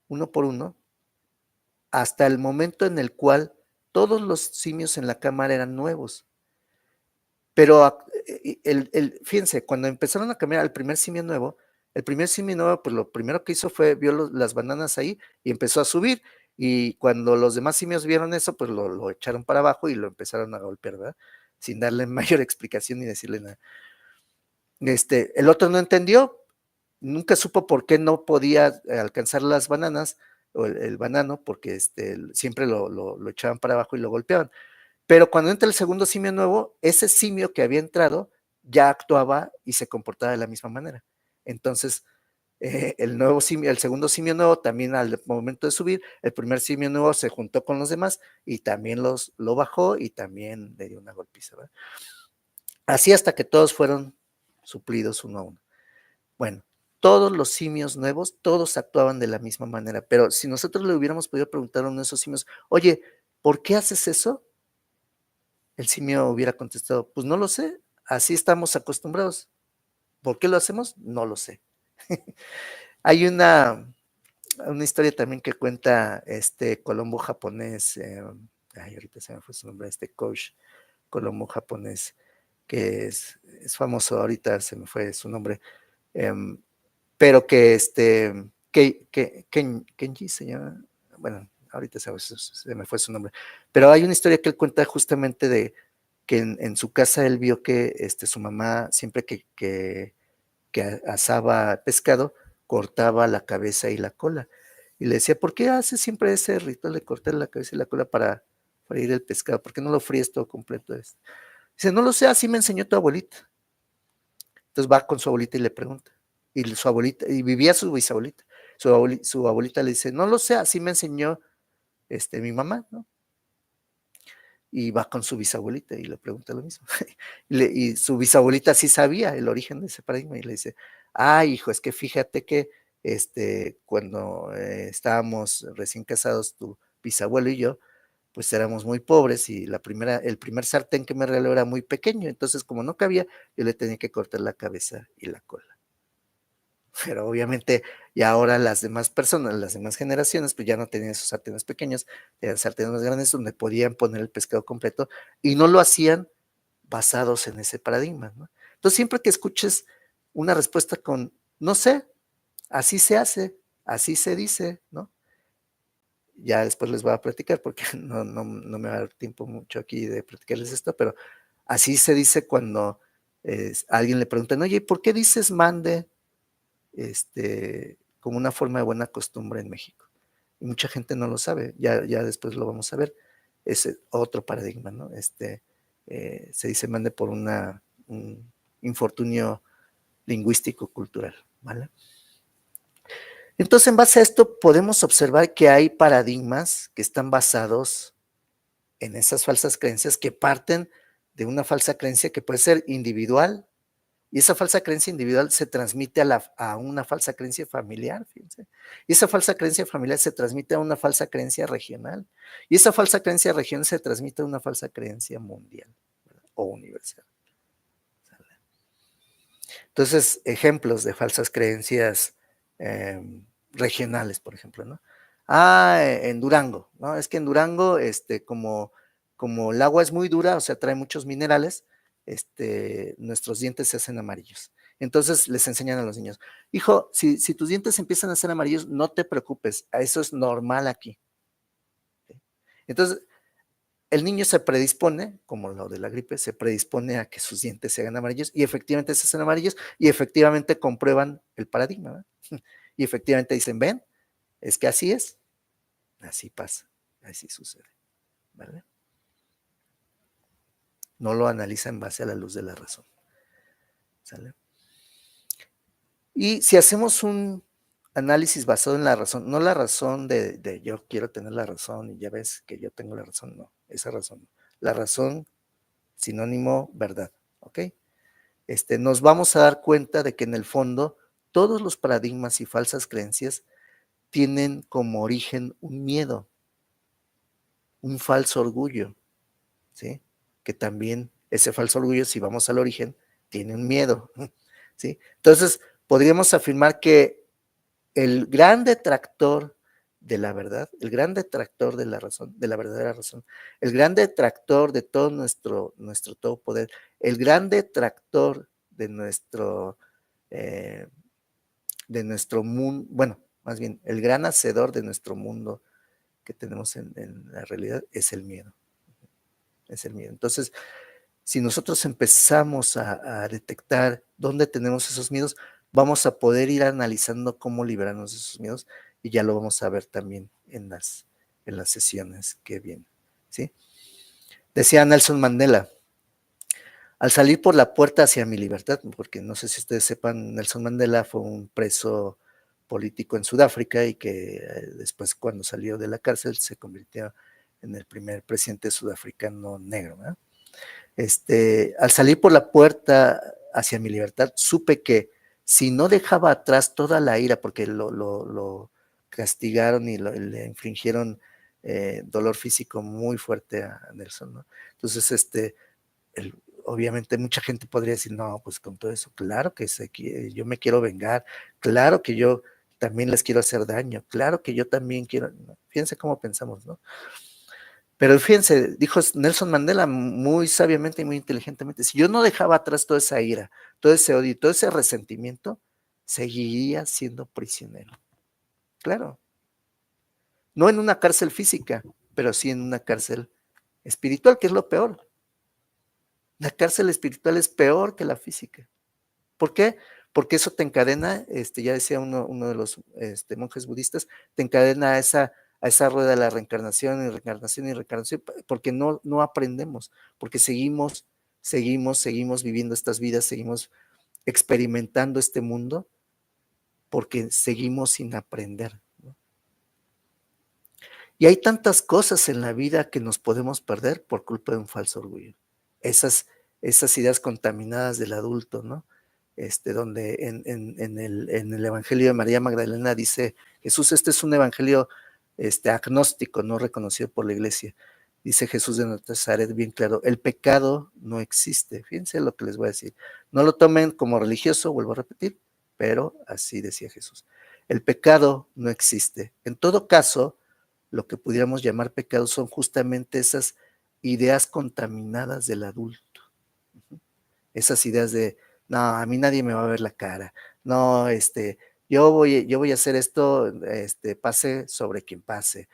uno, hasta el momento en el cual todos los simios en la cámara eran nuevos. Pero fíjense, cuando empezaron a cambiar al primer simio nuevo, pues lo primero que hizo fue, vio las bananas ahí y empezó a subir. Y cuando los demás simios vieron eso, pues lo echaron para abajo y lo empezaron a golpear, ¿verdad? Sin darle mayor explicación ni decirle nada. El otro no entendió, nunca supo por qué no podía alcanzar las bananas o el banano, porque siempre lo echaban para abajo y lo golpeaban. Pero cuando entra el segundo simio nuevo, ese simio que había entrado ya actuaba y se comportaba de la misma manera. Entonces, el segundo simio nuevo también al momento de subir, el primer simio nuevo se juntó con los demás y también lo bajó y también le dio una golpiza, ¿verdad? Así hasta que todos fueron suplidos uno a uno. Bueno, todos los simios nuevos, todos actuaban de la misma manera, pero si nosotros le hubiéramos podido preguntar a uno de esos simios, oye, ¿por qué haces eso? El simio hubiera contestado, pues no lo sé, así estamos acostumbrados. ¿Por qué lo hacemos? No lo sé. Hay una historia también que cuenta este Colombo japonés, ahorita se me fue su nombre, coach Colombo japonés, que es famoso, ahorita se me fue su nombre, pero que Kenji se llama, bueno, ahorita se me fue su nombre, pero hay una historia que él cuenta justamente de que en su casa él vio que su mamá siempre que asaba pescado, cortaba la cabeza y la cola, y le decía, ¿por qué haces siempre ese ritual de cortar la cabeza y la cola para freír el pescado? ¿Por qué no lo fríes todo completo? Dice, no lo sé, así me enseñó tu abuelita. Entonces va con su abuelita y le pregunta, y su abuelita, y vivía su bisabuelita, su abuelita le dice, no lo sé, así me enseñó mi mamá, ¿no? Y va con su bisabuelita y le pregunta lo mismo. Y su bisabuelita sí sabía el origen de ese paradigma y le dice, hijo, es que fíjate que cuando estábamos recién casados, tu bisabuelo y yo, pues éramos muy pobres y el primer sartén que me regaló era muy pequeño, entonces como no cabía, yo le tenía que cortar la cabeza y la cola. Pero obviamente, y ahora las demás personas, las demás generaciones, pues ya no tenían esos sartenes pequeños, tenían sartenes más grandes donde podían poner el pescado completo y no lo hacían basados en ese paradigma, ¿no? Entonces, siempre que escuches una respuesta con, no sé, así se hace, así se dice, ¿no? Ya después les voy a platicar porque no me va a dar tiempo mucho aquí de platicarles esto, pero así se dice cuando a alguien le preguntan, oye, ¿por qué dices mande como una forma de buena costumbre en México. Y mucha gente no lo sabe, ya después lo vamos a ver. Es otro paradigma, ¿no? Se dice mande por un infortunio lingüístico cultural, ¿vale? Entonces, en base a esto, podemos observar que hay paradigmas que están basados en esas falsas creencias que parten de una falsa creencia que puede ser individual, y esa falsa creencia individual se transmite a una falsa creencia familiar, fíjense. Y esa falsa creencia familiar se transmite a una falsa creencia regional, y esa falsa creencia regional se transmite a una falsa creencia mundial, ¿verdad? O universal. Entonces, ejemplos de falsas creencias regionales, por ejemplo, ¿no? En Durango, ¿no? Es que en Durango, como el agua es muy dura, o sea, trae muchos minerales, nuestros dientes se hacen amarillos. Entonces les enseñan a los niños, hijo, si tus dientes empiezan a ser amarillos, no te preocupes, eso es normal aquí. Entonces, el niño se predispone, como lo de la gripe, se predispone a que sus dientes se hagan amarillos y efectivamente se hacen amarillos y efectivamente comprueban el paradigma, ¿verdad? Y efectivamente dicen, ven, es que así es, así pasa, así sucede, ¿vale? No lo analiza en base a la luz de la razón, ¿sale? Y si hacemos un análisis basado en la razón, no la razón de yo quiero tener la razón y ya ves que yo tengo la razón, no, esa razón no. La razón, sinónimo, verdad, ¿ok? Nos vamos a dar cuenta de que en el fondo todos los paradigmas y falsas creencias tienen como origen un miedo, un falso orgullo, ¿sí? Que también ese falso orgullo, si vamos al origen, tiene un miedo, ¿sí? Entonces, podríamos afirmar que el gran detractor de la verdad, el gran detractor de la razón, de la verdadera razón, el gran detractor de todo nuestro todo poder, el gran detractor de nuestro mundo, bueno, más bien, el gran hacedor de nuestro mundo que tenemos en la realidad es el miedo. Es el miedo. Entonces, si nosotros empezamos a detectar dónde tenemos esos miedos, vamos a poder ir analizando cómo liberarnos de esos miedos y ya lo vamos a ver también en las sesiones que vienen, ¿sí? Decía Nelson Mandela, al salir por la puerta hacia mi libertad, porque no sé si ustedes sepan, Nelson Mandela fue un preso político en Sudáfrica y que después cuando salió de la cárcel se convirtió en el primer presidente sudafricano negro, ¿verdad? Al salir por la puerta hacia mi libertad, supe que si no dejaba atrás toda la ira, porque lo castigaron y le infringieron dolor físico muy fuerte a Nelson, ¿no? Entonces, obviamente mucha gente podría decir, no, pues con todo eso, claro que yo me quiero vengar, claro que yo también les quiero hacer daño, claro que yo también quiero, ¿no? Fíjense cómo pensamos, ¿no? Pero fíjense, dijo Nelson Mandela muy sabiamente y muy inteligentemente, si yo no dejaba atrás toda esa ira, todo ese odio y todo ese resentimiento, seguiría siendo prisionero. Claro. No en una cárcel física, pero sí en una cárcel espiritual, que es lo peor. La cárcel espiritual es peor que la física. ¿Por qué? Porque eso te encadena, ya decía uno de los monjes budistas, te encadena a esa rueda de la reencarnación y reencarnación y reencarnación, porque no aprendemos, porque seguimos viviendo estas vidas, seguimos experimentando este mundo, porque seguimos sin aprender, ¿no? Y hay tantas cosas en la vida que nos podemos perder por culpa de un falso orgullo. Esas ideas contaminadas del adulto, ¿no? Donde en el Evangelio de María Magdalena dice Jesús, este es un evangelio agnóstico, no reconocido por la iglesia. Dice Jesús de Nazaret bien claro, el pecado no existe. Fíjense lo que les voy a decir. No lo tomen como religioso, vuelvo a repetir, pero así decía Jesús. El pecado no existe. En todo caso, lo que pudiéramos llamar pecado son justamente esas ideas contaminadas del adulto. Esas ideas de, no, a mí nadie me va a ver la cara. No, yo voy a hacer esto, pase sobre quien pase.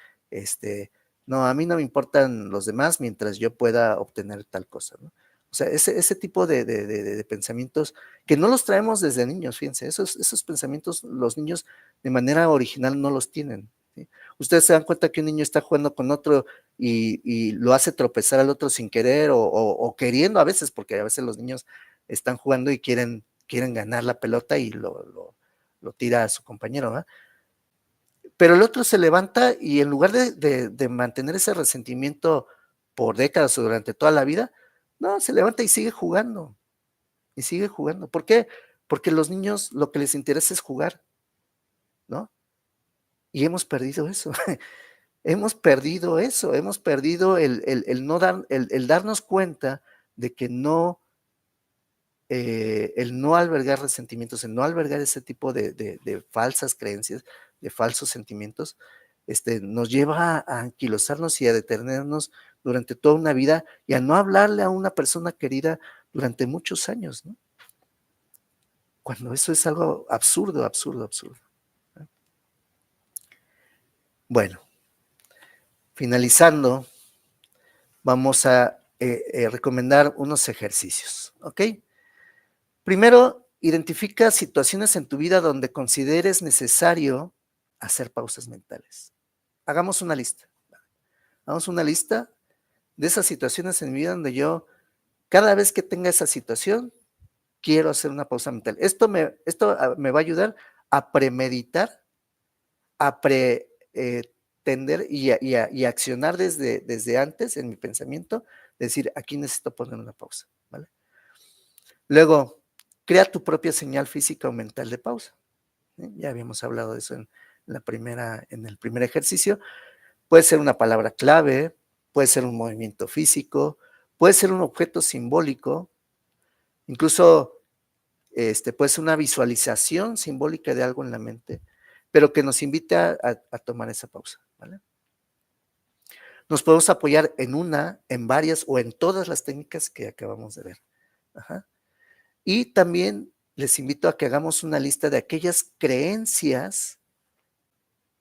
No, a mí no me importan los demás mientras yo pueda obtener tal cosa, ¿no? O sea, ese tipo de pensamientos que no los traemos desde niños, fíjense, esos pensamientos los niños de manera original no los tienen, ¿sí? Ustedes se dan cuenta que un niño está jugando con otro y lo hace tropezar al otro sin querer o queriendo a veces, porque a veces los niños están jugando y quieren ganar la pelota y lo tira a su compañero, ¿verdad? Pero el otro se levanta y en lugar de mantener ese resentimiento por décadas o durante toda la vida, no, se levanta y sigue jugando. Y sigue jugando. ¿Por qué? Porque los niños lo que les interesa es jugar, ¿no? Y hemos perdido eso. Hemos perdido eso. Hemos perdido el darnos cuenta de que no, el no albergar resentimientos, el no albergar ese tipo de falsas creencias, de falsos sentimientos, nos lleva a anquilosarnos y a detenernos durante toda una vida y a no hablarle a una persona querida durante muchos años, ¿no? Cuando eso es algo absurdo, absurdo, absurdo. Bueno, finalizando, vamos a recomendar unos ejercicios, ¿ok? Primero, identifica situaciones en tu vida donde consideres necesario hacer pausas mentales. Hagamos una lista. Hagamos una lista de esas situaciones en mi vida donde yo, cada vez que tenga esa situación, quiero hacer una pausa mental. Esto me va a ayudar a premeditar, a pretender y accionar desde antes en mi pensamiento, decir, aquí necesito poner una pausa, ¿vale? Luego, crea tu propia señal física o mental de pausa. Ya habíamos hablado de eso en el primer ejercicio. Puede ser una palabra clave, puede ser un movimiento físico, puede ser un objeto simbólico, incluso puede ser una visualización simbólica de algo en la mente, pero que nos invite a tomar esa pausa, ¿vale? Nos podemos apoyar en una, en varias o en todas las técnicas que acabamos de ver. Ajá. Y también les invito a que hagamos una lista de aquellas creencias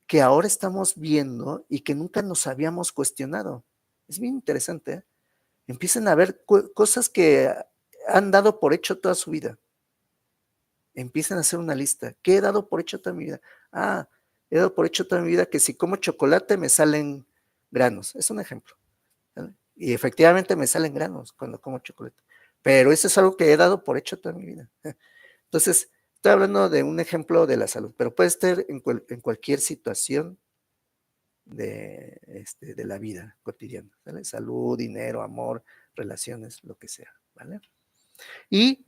que ahora estamos viendo y que nunca nos habíamos cuestionado. Es bien interesante, ¿eh? Empiecen a ver cosas que han dado por hecho toda su vida. Empiecen a hacer una lista. ¿Qué he dado por hecho toda mi vida? Ah, he dado por hecho toda mi vida que si como chocolate me salen granos. Es un ejemplo, ¿vale? Y efectivamente me salen granos cuando como chocolate. Pero eso es algo que he dado por hecho toda mi vida. Entonces, estoy hablando de un ejemplo de la salud, pero puede estar en cualquier situación de la vida cotidiana, ¿vale? Salud, dinero, amor, relaciones, lo que sea, ¿vale? Y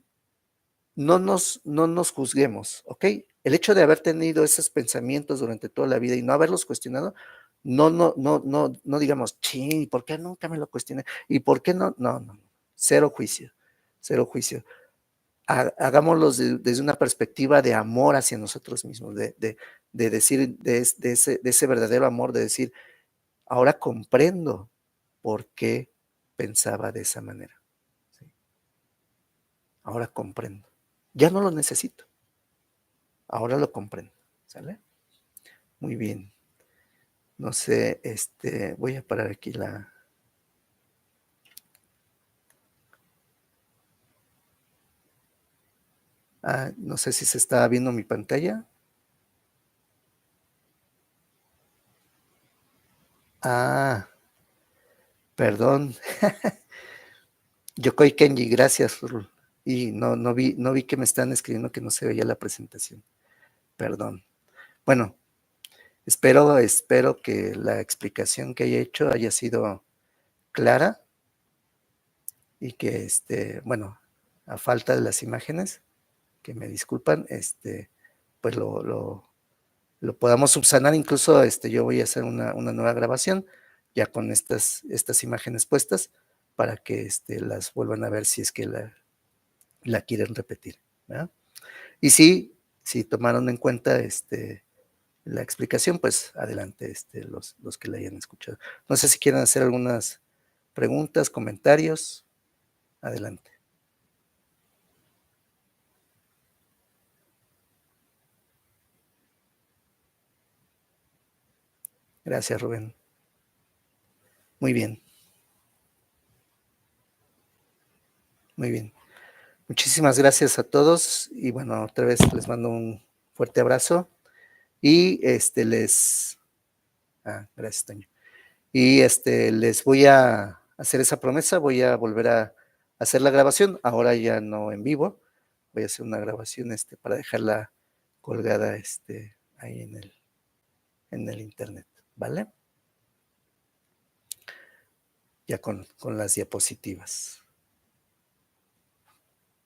no nos juzguemos, ¿ok? El hecho de haber tenido esos pensamientos durante toda la vida y no haberlos cuestionado, no digamos, sí, ¿por qué nunca me lo cuestioné? ¿Y por qué no? No, cero juicio, cero juicio. Hagámoslos desde una perspectiva de amor hacia nosotros mismos, de decir, de ese verdadero amor, de decir, ahora comprendo por qué pensaba de esa manera, ¿sí? Ahora comprendo. Ya no lo necesito. Ahora lo comprendo, ¿sale? Muy bien. No sé, voy a parar aquí no sé si se está viendo mi pantalla. Perdón. Yokoi Kenji, gracias, Rul. Y no vi que me están escribiendo que no se veía la presentación. Perdón. Bueno, espero que la explicación que haya hecho haya sido clara y que, bueno, a falta de las imágenes, que me disculpan, pues lo podamos subsanar. Incluso yo voy a hacer una nueva grabación ya con estas imágenes puestas para que las vuelvan a ver si es que la quieren repetir, ¿verdad? Y si tomaron en cuenta la explicación, pues adelante, los que la hayan escuchado. No sé si quieren hacer algunas preguntas, comentarios. Adelante. Gracias, Rubén. Muy bien. Muy bien. Muchísimas gracias a todos y bueno, otra vez les mando un fuerte abrazo y gracias, Toño. Y les voy a hacer esa promesa, voy a volver a hacer la grabación, ahora ya no en vivo, voy a hacer una grabación para dejarla colgada ahí en el internet, ¿vale? Ya con las diapositivas.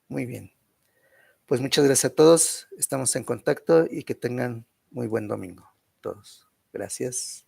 Muy bien. Pues muchas gracias a todos, estamos en contacto y que tengan muy buen domingo todos. Gracias.